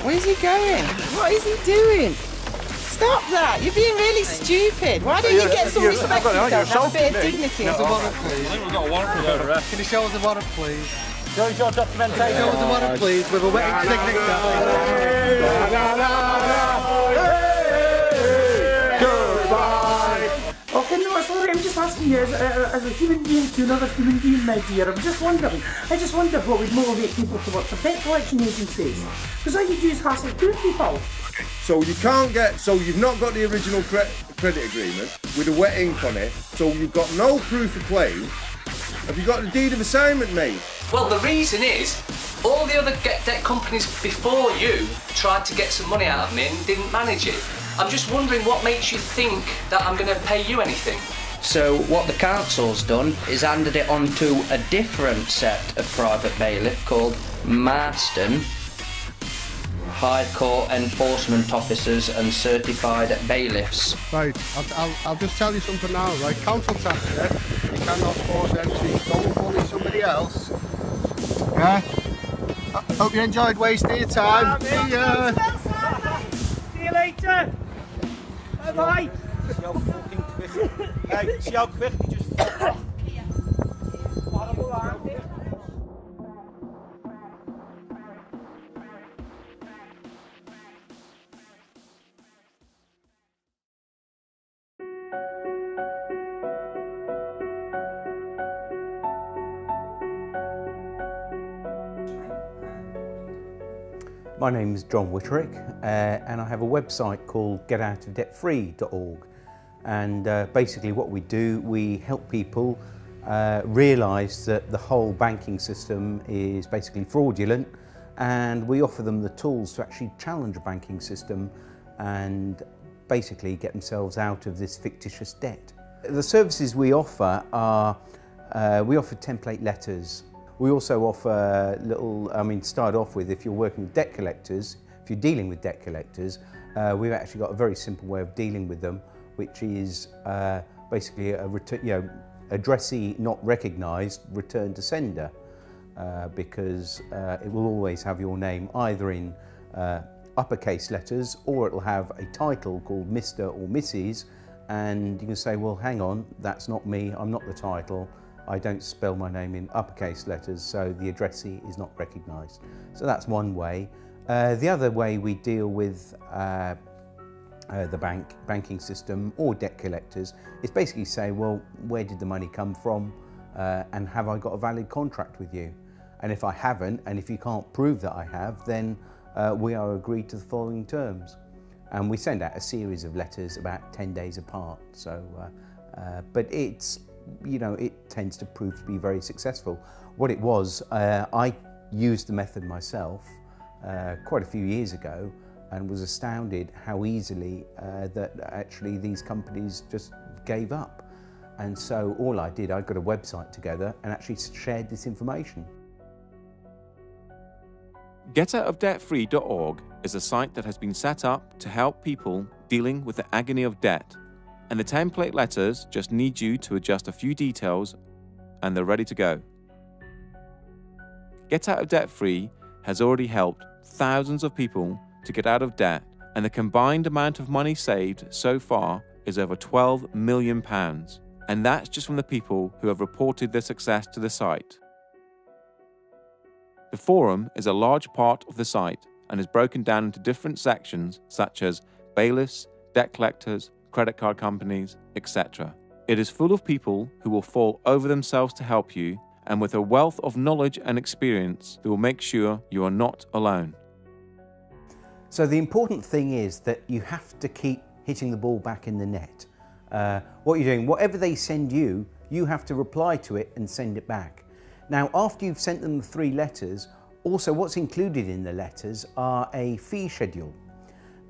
Where's he going? What is he doing? Stop that! You're being really stupid. Why don't you get some respect for yourself? Have a bit of dignity. Show us the warrant, please. I think we've got a warrant for the arrest. Can you show us the warrant, please? Show us your documentation. Show us the warrant, please, with a wetting signature. Okay, no, sorry, I'm just asking you as a human being to another human being, my dear. I just wonder what would motivate people to work for debt collection agencies. Because all you do is hassle poor people. So you've not got the original credit agreement with a wet ink on it, so you've got no proof of claim. Have you got the deed of assignment, mate? Well, the reason is, all the other debt companies before you tried to get some money out of me and didn't manage it. I'm just wondering what makes you think that I'm going to pay you anything. So what the council's done is handed it on to a different set of private bailiff called Marston, High Court Enforcement Officers and Certified Bailiffs. Right, I'll just tell you something now, right? Council tax, yeah? You cannot force them to go and bully somebody else. Yeah? I hope you enjoyed wasting your time. See ya! See you later. Bye-bye. See how fucking quick. Hey, see how quick you just fuck off. Horrible, aren't they? My name is John Witterick, and I have a website called getoutofdebtfree.org. And basically what we do, we help people realise that the whole banking system is basically fraudulent, and we offer them the tools to actually challenge a banking system and basically get themselves out of this fictitious debt. The services we offer are, we offer template letters. We also offer start off with, if you're working with debt collectors, if you're dealing with debt collectors, we've actually got a very simple way of dealing with them, which is basically a addressee not recognised, return to sender, because it will always have your name either in uppercase letters, or it'll have a title called Mr. or Mrs. And you can say, well, hang on, that's not me, I'm not the title. I don't spell my name in uppercase letters, so the addressee is not recognised. So that's one way. The other way we deal with the banking system or debt collectors is basically say, well, where did the money come from, and have I got a valid contract with you? And if I haven't, and if you can't prove that I have, then we are agreed to the following terms. And we send out a series of letters about 10 days apart. So, but it's, it tends to prove to be very successful. What it was, I used the method myself quite a few years ago, and was astounded how easily that actually these companies just gave up. And so all I did, I got a website together and actually shared this information. GetOutOfDebtFree.org is a site that has been set up to help people dealing with the agony of debt. And the template letters just need you to adjust a few details and they're ready to go. Get Out of Debt Free has already helped thousands of people to get out of debt, and the combined amount of money saved so far is over £12 million. And that's just from the people who have reported their success to the site. The forum is a large part of the site and is broken down into different sections such as bailiffs, debt collectors, credit card companies, etc. It is full of people who will fall over themselves to help you, and with a wealth of knowledge and experience that will make sure you are not alone. So the important thing is that you have to keep hitting the ball back in the net. What you're doing, whatever they send you, you have to reply to it and send it back. Now, after you've sent them the 3 letters, also what's included in the letters are a fee schedule.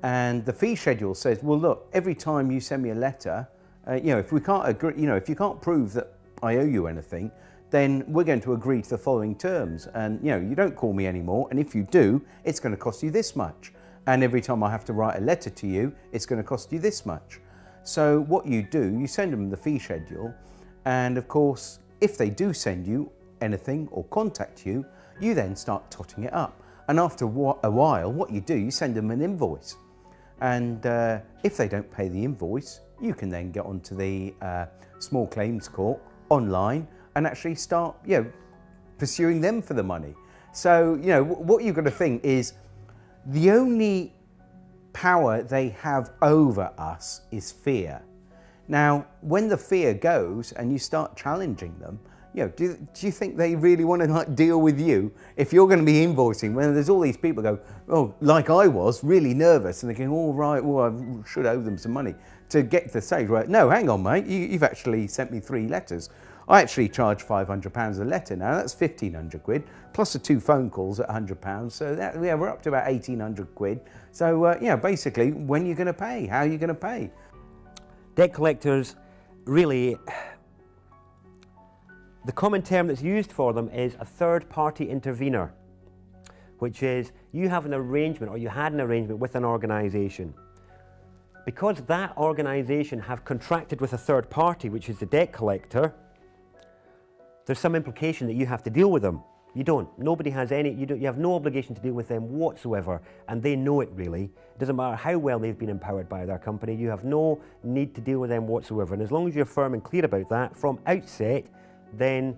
And the fee schedule says, well, look, every time you send me a letter, if we can't agree, if you can't prove that I owe you anything, then we're going to agree to the following terms. And, you don't call me anymore. And if you do, it's going to cost you this much. And every time I have to write a letter to you, it's going to cost you this much. So what you do, you send them the fee schedule. And of course, if they do send you anything or contact you, you then start totting it up. And after a while, what you do, you send them an invoice. And if they don't pay the invoice, you can then get onto the small claims court online and actually start, pursuing them for the money. So, what you've got to think is the only power they have over us is fear. Now, when the fear goes and you start challenging them, do you think they really want to deal with you if you're going to be invoicing when there's all these people go, oh, like I was, really nervous, and they're going, all right, well, I should owe them some money to get to the stage where, no, hang on, mate, you've actually sent me 3 letters. I actually charge £500 a letter now. That's 1,500 quid, plus the 2 phone calls at £100. So that, we're up to about 1,800 quid. So basically, when are you going to pay? How are you going to pay? Debt collectors, really, the common term that's used for them is a third-party intervener, which is you have an arrangement, or you had an arrangement with an organisation. Because that organisation have contracted with a third party, which is the debt collector, there's some implication that you have to deal with them. You don't. Nobody has any, you have no obligation to deal with them whatsoever, and they know it really. It doesn't matter how well they've been empowered by their company, you have no need to deal with them whatsoever. And as long as you're firm and clear about that from outset, then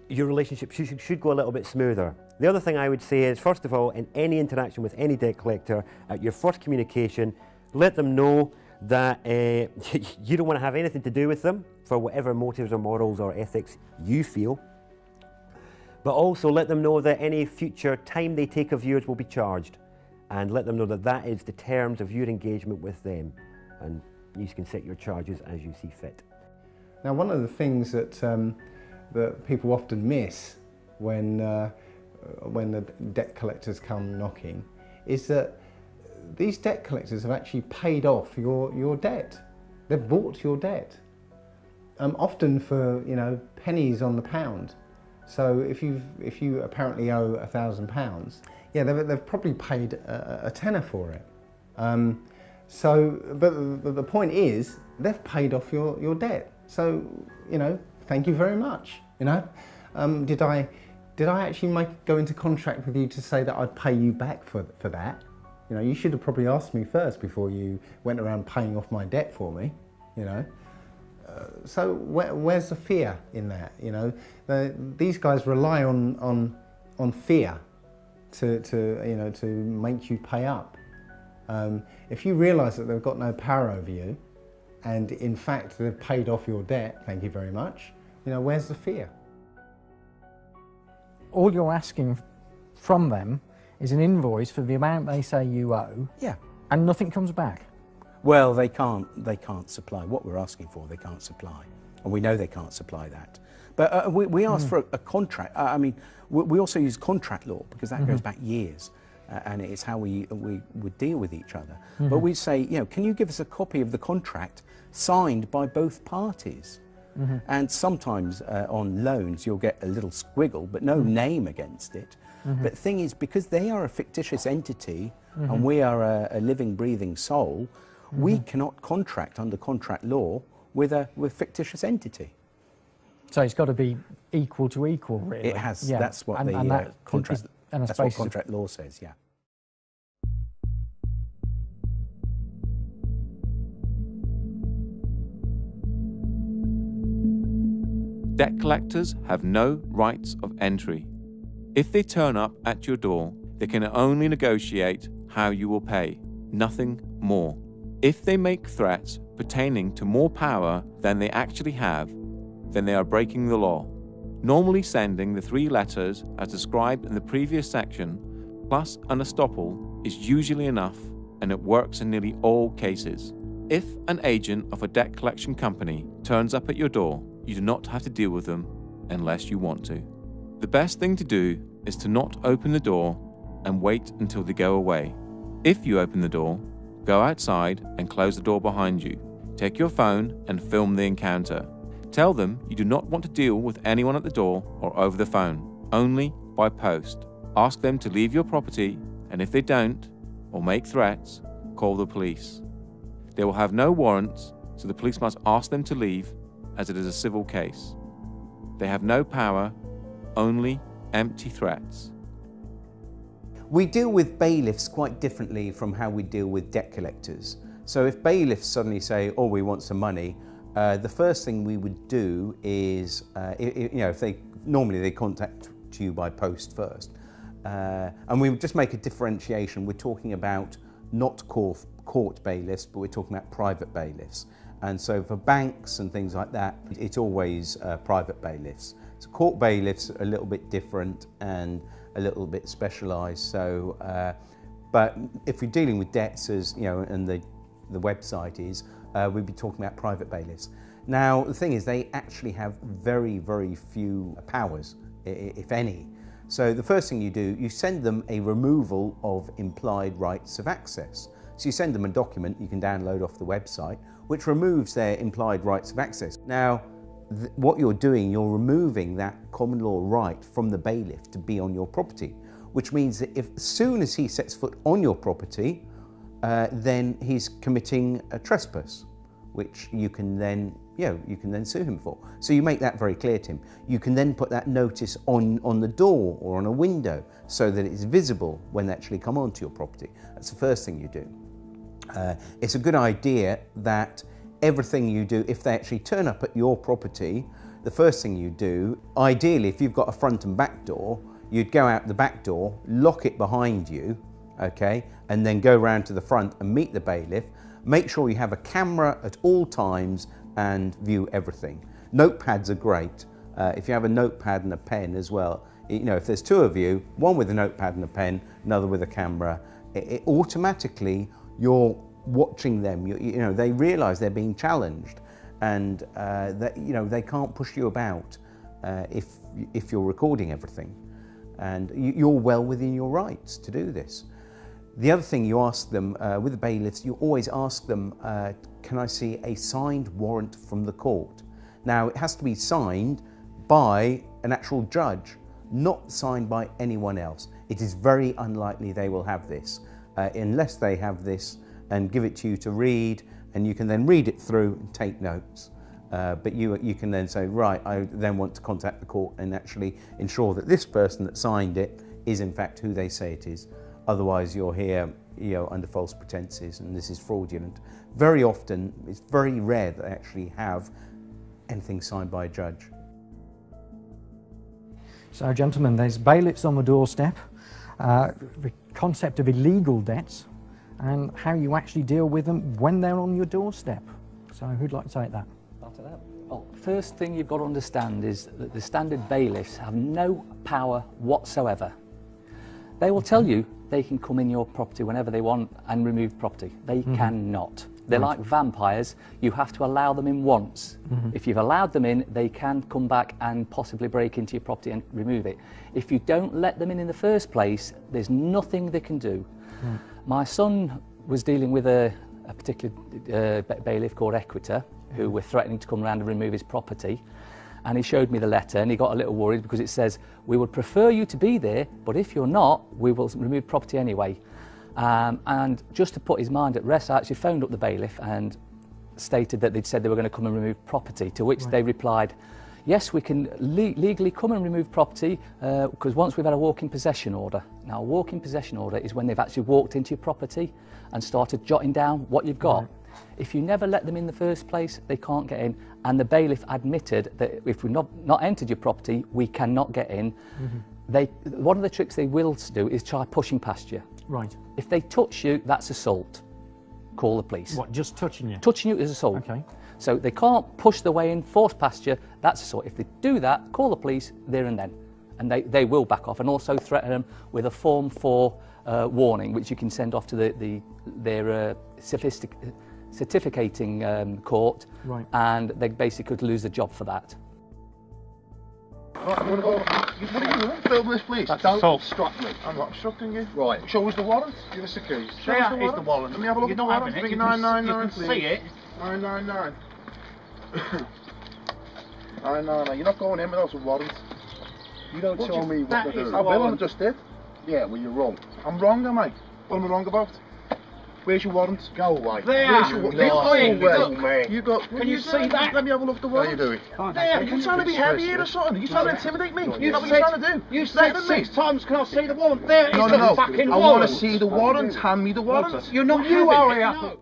your relationship should go a little bit smoother. The other thing I would say is, first of all, in any interaction with any debt collector, at your first communication, let them know that you don't want to have anything to do with them for whatever motives or morals or ethics you feel. But also let them know that any future time they take of yours will be charged, and let them know that that is the terms of your engagement with them, and you can set your charges as you see fit. Now, one of the things that that people often miss when the debt collectors come knocking is that these debt collectors have actually paid off your debt. They've bought your debt, often for pennies on the pound. So if you apparently owe £1,000, yeah, they've probably paid a tenner for it. But the point is, they've paid off your debt. So thank you very much. Did I actually go into contract with you to say that I'd pay you back for that? You should have probably asked me first before you went around paying off my debt for me. So where's the fear in that? These guys rely on fear to make you pay up. If you realise that they've got no power over you, and in fact they've paid off your debt, thank you very much. Where's the fear? All you're asking from them is an invoice for the amount they say you owe. Yeah. And nothing comes back. Well, they can't supply what we're asking for. They can't supply, and we know they can't supply that. But we asked for a contract. We also use contract law because that goes back years, and it's how we would deal with each other. But we say, can you give us a copy of the contract signed by both parties? And sometimes on loans you'll get a little squiggle, but no name against it. But the thing is, because they are a fictitious entity and we are a living, breathing soul, we cannot contract under contract law with a fictitious entity. So it's got to be equal to equal, really. It has. Yeah. That's what contract. That's what contract law says. Yeah. Debt collectors have no rights of entry. If they turn up at your door, they can only negotiate how you will pay, nothing more. If they make threats pertaining to more power than they actually have, then they are breaking the law. Normally sending the 3 letters as described in the previous section, plus an estoppel, is usually enough, and it works in nearly all cases. If an agent of a debt collection company turns up at your door, you do not have to deal with them unless you want to. The best thing to do is to not open the door and wait until they go away. If you open the door, go outside and close the door behind you. Take your phone and film the encounter. Tell them you do not want to deal with anyone at the door or over the phone, only by post. Ask them to leave your property, and if they don't, or make threats, call the police. They will have no warrants, so the police must ask them to leave, as it is a civil case. They have no power, only empty threats. We deal with bailiffs quite differently from how we deal with debt collectors. So if bailiffs suddenly say, oh, we want some money, the first thing we would do is, if normally they contact you by post first. And we would just make a differentiation. We're talking about not court bailiffs, but we're talking about private bailiffs. And so for banks and things like that, it's always private bailiffs. So court bailiffs are a little bit different and a little bit specialised. So, but if we're dealing with debts, as and the website is, we'd be talking about private bailiffs. Now, the thing is, they actually have very, very few powers, if any. So the first thing you do, you send them a removal of implied rights of access. So you send them a document you can download off the website, which removes their implied rights of access. Now, what you're doing, you're removing that common law right from the bailiff to be on your property, which means that as soon as he sets foot on your property, then he's committing a trespass, which you can then sue him for. So you make that very clear to him. You can then put that notice on the door or on a window so that it's visible when they actually come onto your property. That's the first thing you do. It's a good idea that everything you do, if they actually turn up at your property, the first thing you do, ideally if you've got a front and back door, you'd go out the back door, lock it behind you, okay, and then go round to the front and meet the bailiff. Make sure you have a camera at all times and view everything. Notepads are great. If you have a notepad and a pen as well, if there's 2 of you, one with a notepad and a pen, another with a camera, it automatically you're watching them. They realise they're being challenged, and that they can't push you about if you're recording everything, and you're well within your rights to do this. The other thing you ask them with the bailiffs, you always ask them, can I see a signed warrant from the court? Now, it has to be signed by an actual judge, not signed by anyone else. It is very unlikely they will have this, unless they have this and give it to you to read, and you can then read it through and take notes. But you can then say, right, I then want to contact the court and actually ensure that this person that signed it is in fact who they say it is. Otherwise you're here under false pretenses, and this is fraudulent. Very often, it's very rare that they actually have anything signed by a judge. So gentlemen, there's bailiffs on the doorstep, the concept of illegal debts, and how you actually deal with them when they're on your doorstep. So who'd like to take that? Well, first thing you've got to understand is that the standard bailiffs have no power whatsoever. They will tell you they can come in your property whenever they want and remove property. They cannot. They're like vampires. You have to allow them in once. If you've allowed them in, they can come back and possibly break into your property and remove it. If you don't let them in the first place, there's nothing they can do. My son was dealing with a particular bailiff called Equita, who were threatening to come around and remove his property. And he showed me the letter and he got a little worried because it says, we would prefer you to be there, but if you're not, we will remove property anyway. And just to put his mind at rest, I actually phoned up the bailiff and stated that they'd said they were going to come and remove property, to which they replied, yes, we can legally come and remove property because once we've had a walk-in possession order. Now, a walk-in possession order is when they've actually walked into your property and started jotting down what you've got. Right. If you never let them in the first place, they can't get in. And the bailiff admitted that if we've not entered your property, we cannot get in. Mm-hmm. One of the tricks they will do is try pushing past you. Right. If they touch you, that's assault. Call the police. What, just touching you? Touching you is assault. Okay. So they can't push their way in, force past you, that's assault. If they do that, call the police there and then. And they will back off, and also threaten them with a Form 4 warning, which you can send off to their certificating court, right. And they basically could lose a job for that. Right, I'm going to go. What are you doing? Film this, please. Don't obstruct me. I'm not obstructing you. Right. Show us the warrant. Give us the keys. Show us the warrant. The warrant. Let me have a look at the warrant. Bring it 999, please. You can see it. 999. 999. You're not going in without a warrant. You don't tell me what to do. I will. I just did. Yeah, well, you're wrong. I'm wrong, am I? What am I wrong about? Where's your warrant? Go away. There. Where's your warrant? You got. Can you see that? Let me have a look at the warrant. How you doing? There. You're trying to be heavy here or something. You're trying to intimidate me. You know what you're trying to do? You said 6 times. Can I see the warrant? There. No, no, no. I want to see the warrant. Hand me the warrant. You're not. You are here.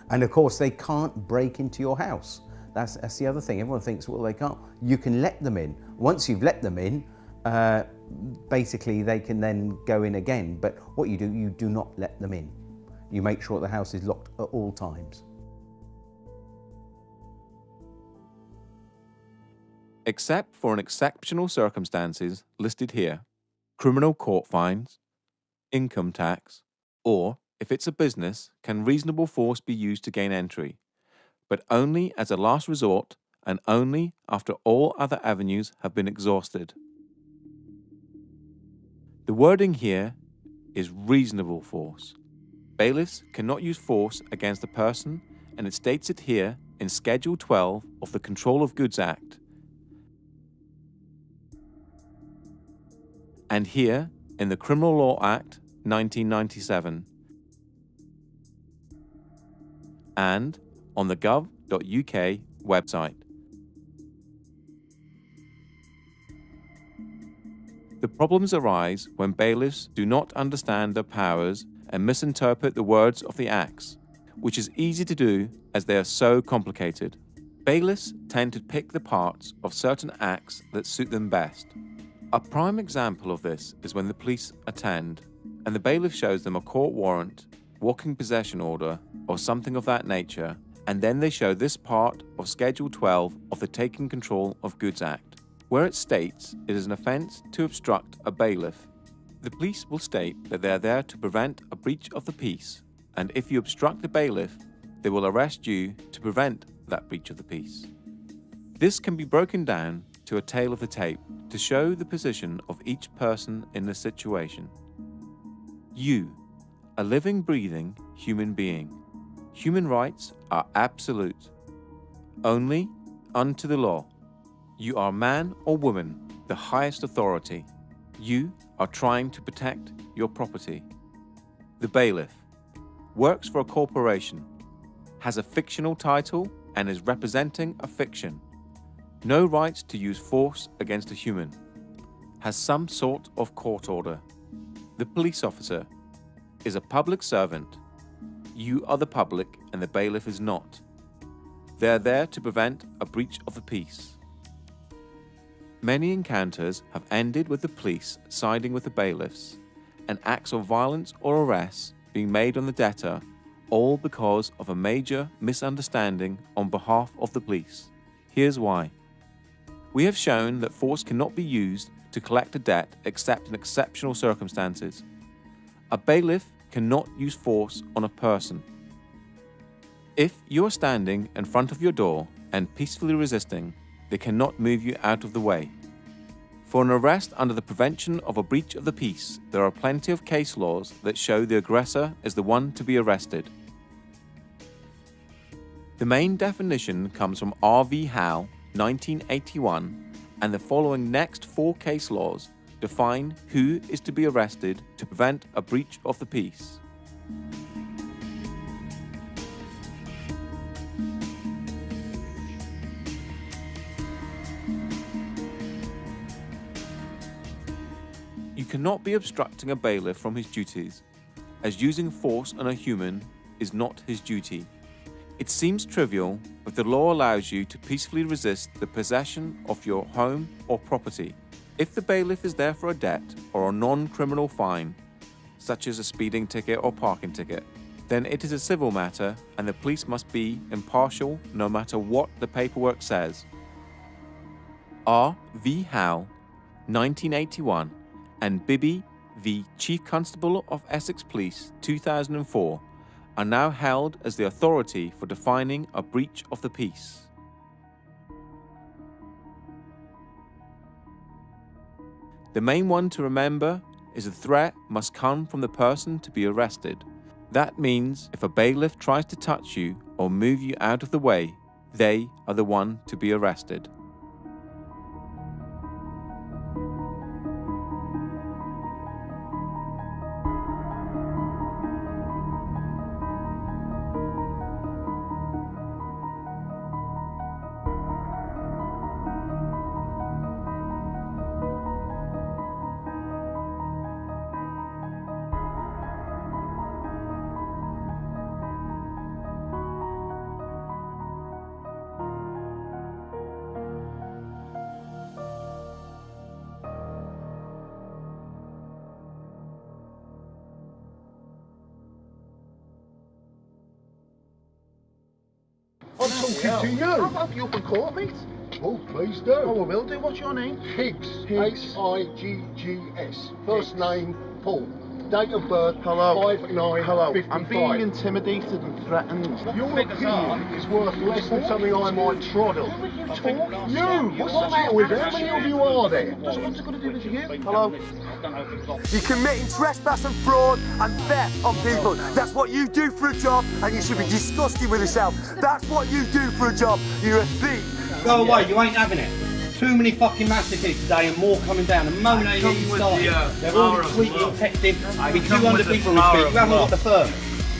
And of course, they can't break into your house. That's the other thing. Everyone thinks, well, they can't. You can let them in. Once you've let them in, basically they can then go in again. But what you do not let them in. You make sure the house is locked at all times. Except for in exceptional circumstances listed here, criminal court fines, income tax, or, if it's a business, can reasonable force be used to gain entry, but only as a last resort and only after all other avenues have been exhausted. The wording here is reasonable force. Bailiffs cannot use force against a person, and it states it here in Schedule 12 of the Control of Goods Act. And here in the Criminal Law Act 1997. And on the gov.uk website. The problems arise when bailiffs do not understand their powers and misinterpret the words of the acts, which is easy to do as they are so complicated. Bailiffs tend to pick the parts of certain acts that suit them best. A prime example of this is when the police attend and the bailiff shows them a court warrant, walking possession order, or something of that nature, and then they show this part of Schedule 12 of the Taking Control of Goods Act, where it states it is an offence to obstruct a bailiff. The police will state that they are there to prevent a breach of the peace, and if you obstruct the bailiff, they will arrest you to prevent that breach of the peace. This can be broken down to a tale of the tape to show the position of each person in the situation. You, a living, breathing human being. Human rights are absolute. Only unto the law. You are man or woman, the highest authority. You are trying to protect your property. The bailiff works for a corporation, has a fictional title and is representing a fiction. No right to use force against a human. Has some sort of court order. The police officer is a public servant. You are the public and the bailiff is not. They are there to prevent a breach of the peace. Many encounters have ended with the police siding with the bailiffs, and acts of violence or arrests being made on the debtor, all because of a major misunderstanding on behalf of the police. Here's why. We have shown that force cannot be used to collect a debt except in exceptional circumstances. A bailiff cannot use force on a person. If you are standing in front of your door and peacefully resisting, they cannot move you out of the way. For an arrest under the prevention of a breach of the peace, there are plenty of case laws that show the aggressor is the one to be arrested. The main definition comes from R.V. Howe, 1981, and the following next 4 case laws define who is to be arrested to prevent a breach of the peace. You cannot be obstructing a bailiff from his duties, as using force on a human is not his duty. It seems trivial, but the law allows you to peacefully resist the possession of your home or property. If the bailiff is there for a debt or a non-criminal fine, such as a speeding ticket or parking ticket, then it is a civil matter and the police must be impartial no matter what the paperwork says. R.V. Howe, 1981, and Bibby v. Chief Constable of Essex Police, 2004, are now held as the authority for defining a breach of the peace. The main one to remember is the threat must come from the person to be arrested. That means if a bailiff tries to touch you or move you out of the way, they are the one to be arrested. I'm talking to you. I'll help you up in court, mate. Oh, please do. Oh, I will do. What's your name? Higgs. H-I-G-G-S. First name, Paul. Date of birth, 5/9/55. I'm being intimidated and threatened. Your opinion is worth less than something I might trod on. What's the matter with you? How many of you are there? What's it got to do with you? Hello? You're committing trespass and fraud and theft on people. That's what you do for a job, and you should be disgusted with yourself. That's what you do for a job. You're a thief. Go away, you ain't having it. Too many fucking massacres today and more coming down. And Monet even started. They're all tweeting or texting. With 200 people in the street. You haven't got the firm.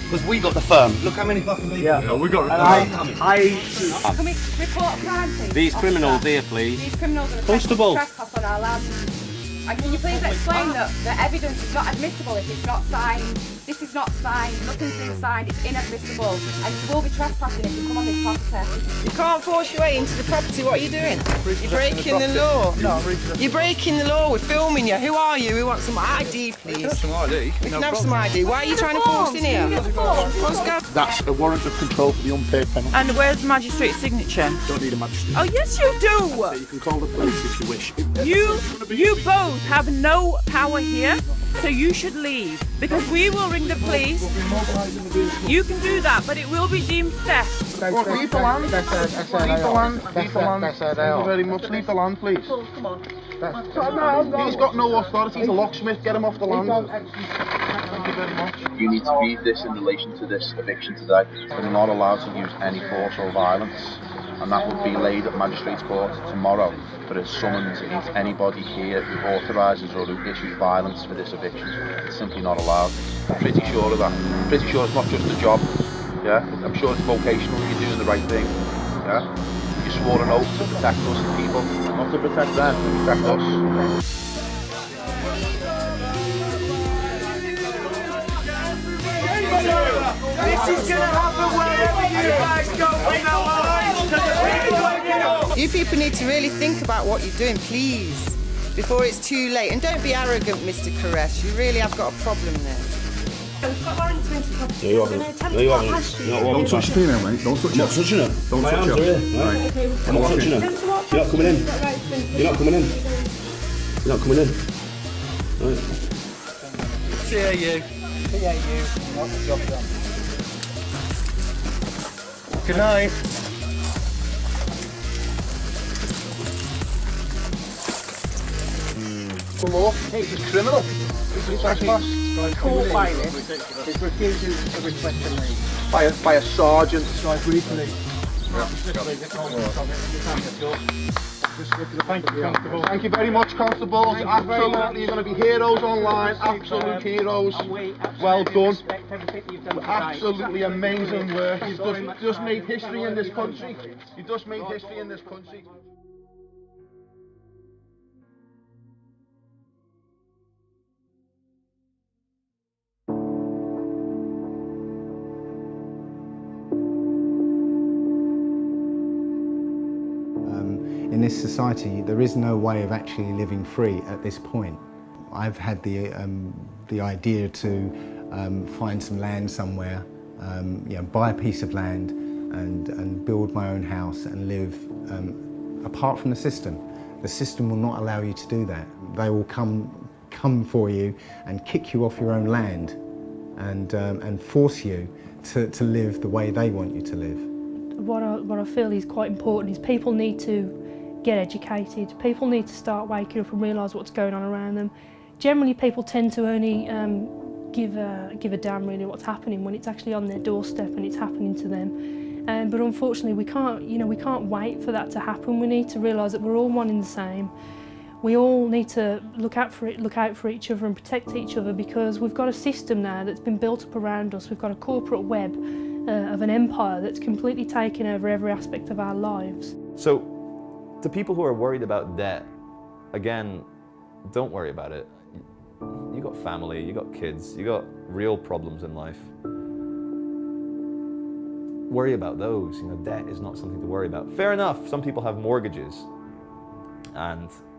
Because we got the firm. Look how many fucking people. Yeah, we got Can we report a crime, please? These criminals here, please. These criminals are Constable. trespass on our land. And can you please explain that the evidence is not admissible if it's not signed? This is not signed, nothing's been signed, it's inadmissible. And you will be trespassing if you come on this property. You can't force your way into the property. What are you doing? You're breaking the law. No, you're breaking the law. We're filming you. Who are you? We want some ID, please. Some ID. We can have some ID. Why are you trying to force in here? What's going? That's a warrant of control for the unpaid penalty. And where's the magistrate's signature? Don't need a magistrate. Oh, yes, you do. So you can call the police if you wish. You both have no power here, so you should leave. Because we will ring the police. You can do that, but it will be deemed theft. Leave the land. Leave the land. Leave the land. Thank you very much. Leave the land, please. He's got no authority. He's a locksmith. Get him off the land. Thank you very much. You need to read this in relation to this eviction today. We're not allowed to use any force or violence, and that will be laid at Magistrates Court tomorrow for a summons against anybody here who authorises or who issues violence for this eviction. It's simply not allowed. I'm pretty sure of that. I'm pretty sure it's not just a job. Yeah, I'm sure it's vocational. You're doing the right thing. Yeah, you swore an oath to protect us as people, not to protect them, to protect us. This is going to happen wherever you guys go from now on. You people need to really think about what you're doing, please, before it's too late. And don't be arrogant, Mr. Koresh. You really have got a problem there. No, you haven't. No, you haven't. Don't touch me now, mate. Don't touch I'm not touching her. Don't My touch arms her. are here, right? I'm not touching her. You're not coming in. You're not coming in. You're not coming in. Right. See you. What's the job done? Good night. The law. He's a criminal. He's a trespass. Caught by this. He's refusing to request a leave. by a sergeant. Briefly. Thank you very much, constables. Absolutely, you're going to be heroes online. Absolute heroes. Well done. Absolutely amazing work. You've just made history in this country. You've just made history in this country. In this society, there is no way of actually living free at this point. I've had the idea to find some land somewhere, buy a piece of land and build my own house and live apart from the system. The system will not allow you to do that. They will come for you and kick you off your own land and force you to live the way they want you to live. What I feel is quite important is people need to get educated. People need to start waking up and realise what's going on around them. Generally, people tend to only give a damn really what's happening when it's actually on their doorstep and it's happening to them. But unfortunately, we can't wait for that to happen. We need to realise that we're all one and the same. We all need to look out for each other and protect each other, because we've got a system now that's been built up around us. We've got a corporate web of an empire that's completely taken over every aspect of our lives. So, to people who are worried about debt, again, don't worry about it. You got family, you got kids, you got real problems in life. Worry about those. Debt is not something to worry about. Fair enough, some people have mortgages.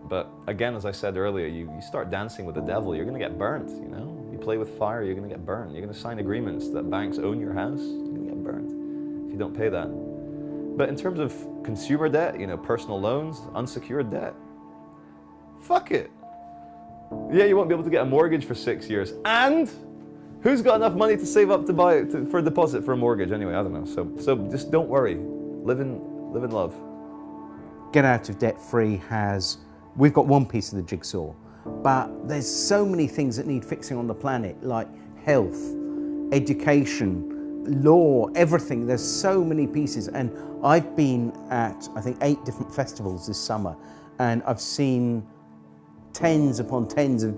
But again, as I said earlier, you start dancing with the devil, you're gonna get burnt, You play with fire, you're gonna get burnt. You're gonna sign agreements that banks own your house, you're gonna get burnt if you don't pay that. But in terms of consumer debt, personal loans, unsecured debt, fuck it. Yeah, you won't be able to get a mortgage for 6 years. And who's got enough money to save up for a deposit for a mortgage? Anyway, I don't know. So just don't worry. Live in love. Get out of debt free we've got one piece of the jigsaw, but there's so many things that need fixing on the planet, like health, education, law, everything. There's so many pieces, and I've been at, I think, 8 different festivals this summer, and I've seen tens upon tens of,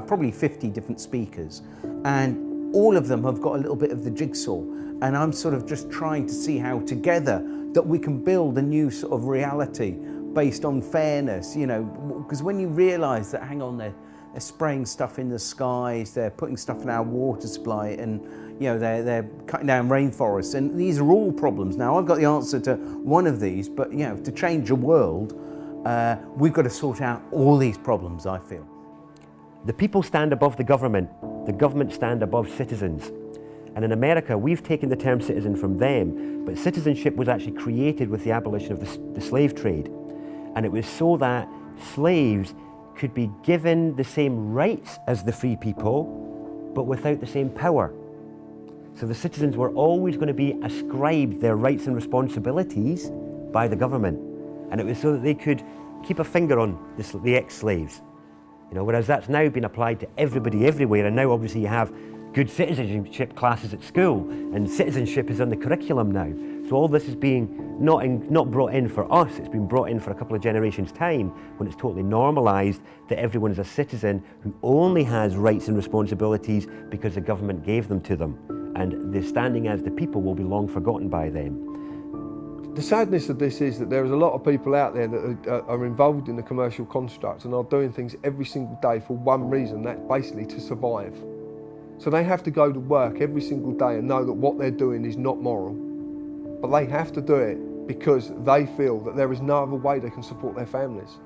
probably 50 different speakers, and all of them have got a little bit of the jigsaw, and I'm sort of just trying to see how together that we can build a new sort of reality based on fairness, because when you realise that, hang on, they're spraying stuff in the skies, they're putting stuff in our water supply, and they're cutting down rainforests, and these are all problems. Now, I've got the answer to one of these, but to change the world, we've got to sort out all these problems, I feel. The people stand above the government stand above citizens. And in America, we've taken the term citizen from them, but citizenship was actually created with the abolition of the slave trade. And it was so that slaves could be given the same rights as the free people, but without the same power. So the citizens were always going to be ascribed their rights and responsibilities by the government. And it was so that they could keep a finger on the ex-slaves. Whereas that's now been applied to everybody everywhere, and now obviously you have good citizenship classes at school, and citizenship is on the curriculum now. So all this is being not brought in for us, it's been brought in for a couple of generations' time, when it's totally normalised that everyone is a citizen who only has rights and responsibilities because the government gave them to them. And the standing as the people will be long forgotten by them. The sadness of this is that there is a lot of people out there that are involved in the commercial construct and are doing things every single day for one reason, that's basically to survive. So they have to go to work every single day and know that what they're doing is not moral. But they have to do it because they feel that there is no other way they can support their families.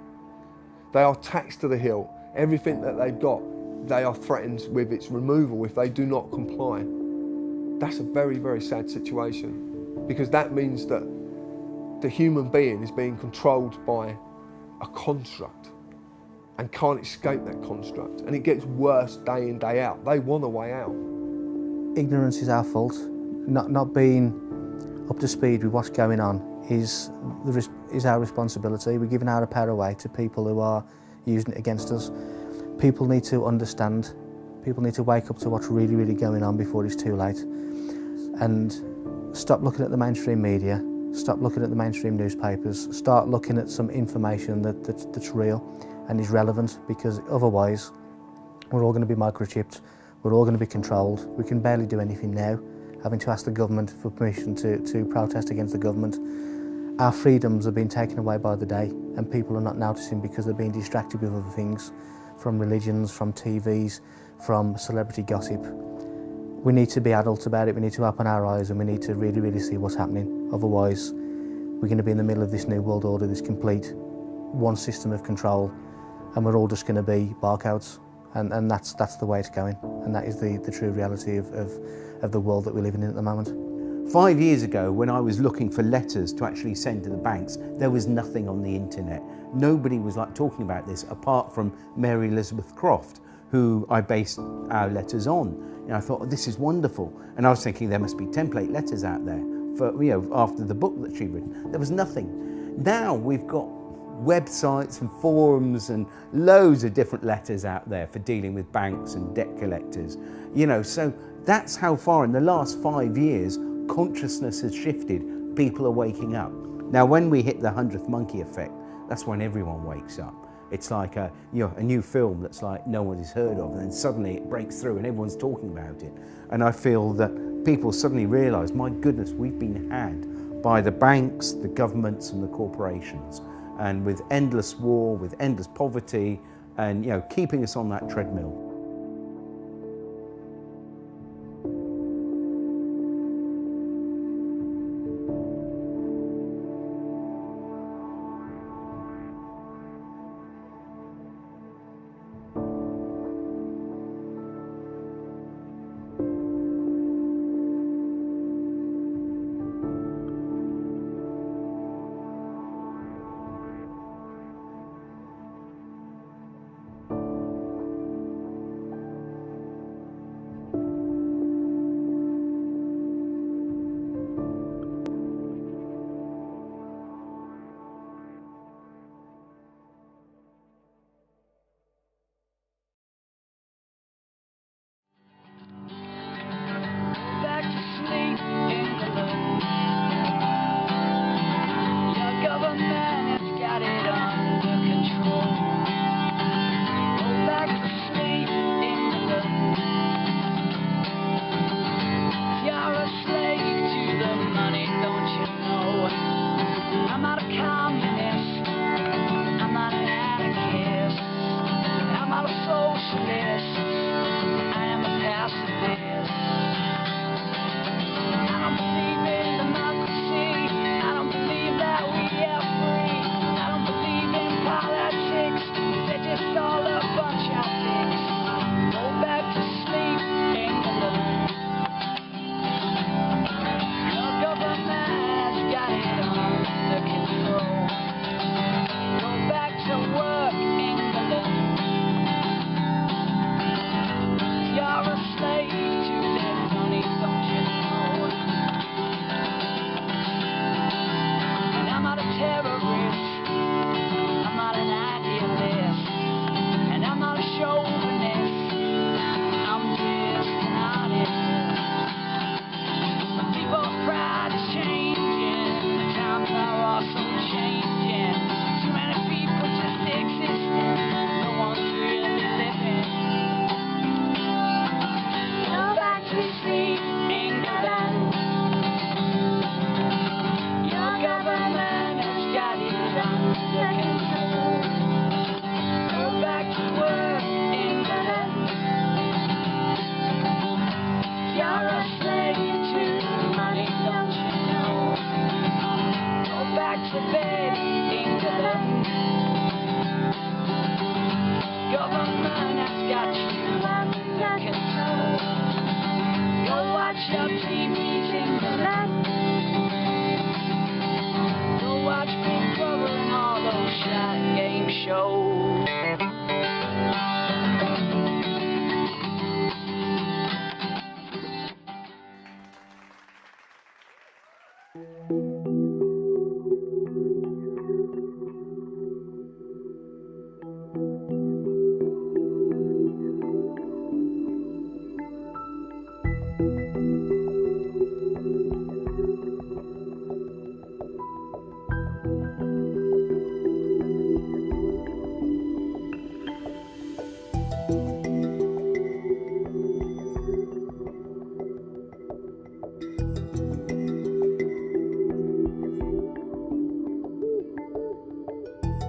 They are taxed to the hilt. Everything that they've got, they are threatened with its removal if they do not comply. That's a very, very sad situation, because that means that the human being is being controlled by a construct and can't escape that construct. And it gets worse day in, day out. They want a way out. Ignorance is our fault. Not being up to speed with what's going on is our responsibility. We're giving our power away to people who are using it against us. People need to understand. People need to wake up to what's really, really going on before it's too late. and stop looking at the mainstream media, stop looking at the mainstream newspapers, start looking at some information that's real and is relevant, because otherwise we're all going to be microchipped, we're all going to be controlled. We can barely do anything now, having to ask the government for permission to protest against the government. Our freedoms are being taken away by the day, and people are not noticing because they're being distracted with other things, from religions, from TVs, from celebrity gossip. We need to be adults about it, we need to open our eyes, and we need to really, really see what's happening. Otherwise, we're going to be in the middle of this new world order, this complete one system of control, and we're all just going to be barcodes. And that's the way it's going, and that is the true reality of the world that we're living in at the moment. 5 years ago, when I was looking for letters to actually send to the banks, there was nothing on the internet. Nobody was like talking about this apart from Mary Elizabeth Croft, who I based our letters on. And I thought, oh, this is wonderful. And I was thinking there must be template letters out there for, you know, after the book that she'd written. There was nothing. Now we've got websites and forums and loads of different letters out there for dealing with banks and debt collectors. You know, so that's how far in the last 5 years consciousness has shifted. People are waking up. Now, when we hit the 100th monkey effect, that's when everyone wakes up. It's like a new film that's like no one has heard of, and then suddenly it breaks through and everyone's talking about it. And I feel that people suddenly realise, my goodness, we've been had by the banks, the governments and the corporations, and with endless war, with endless poverty, and keeping us on that treadmill.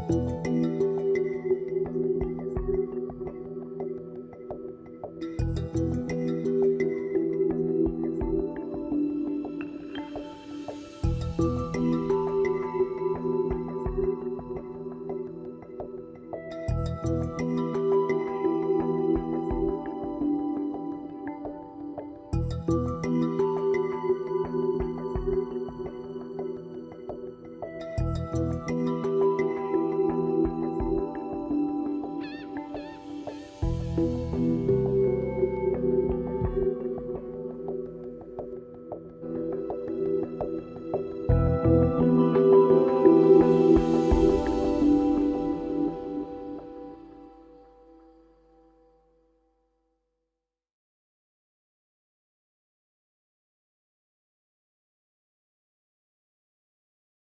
you.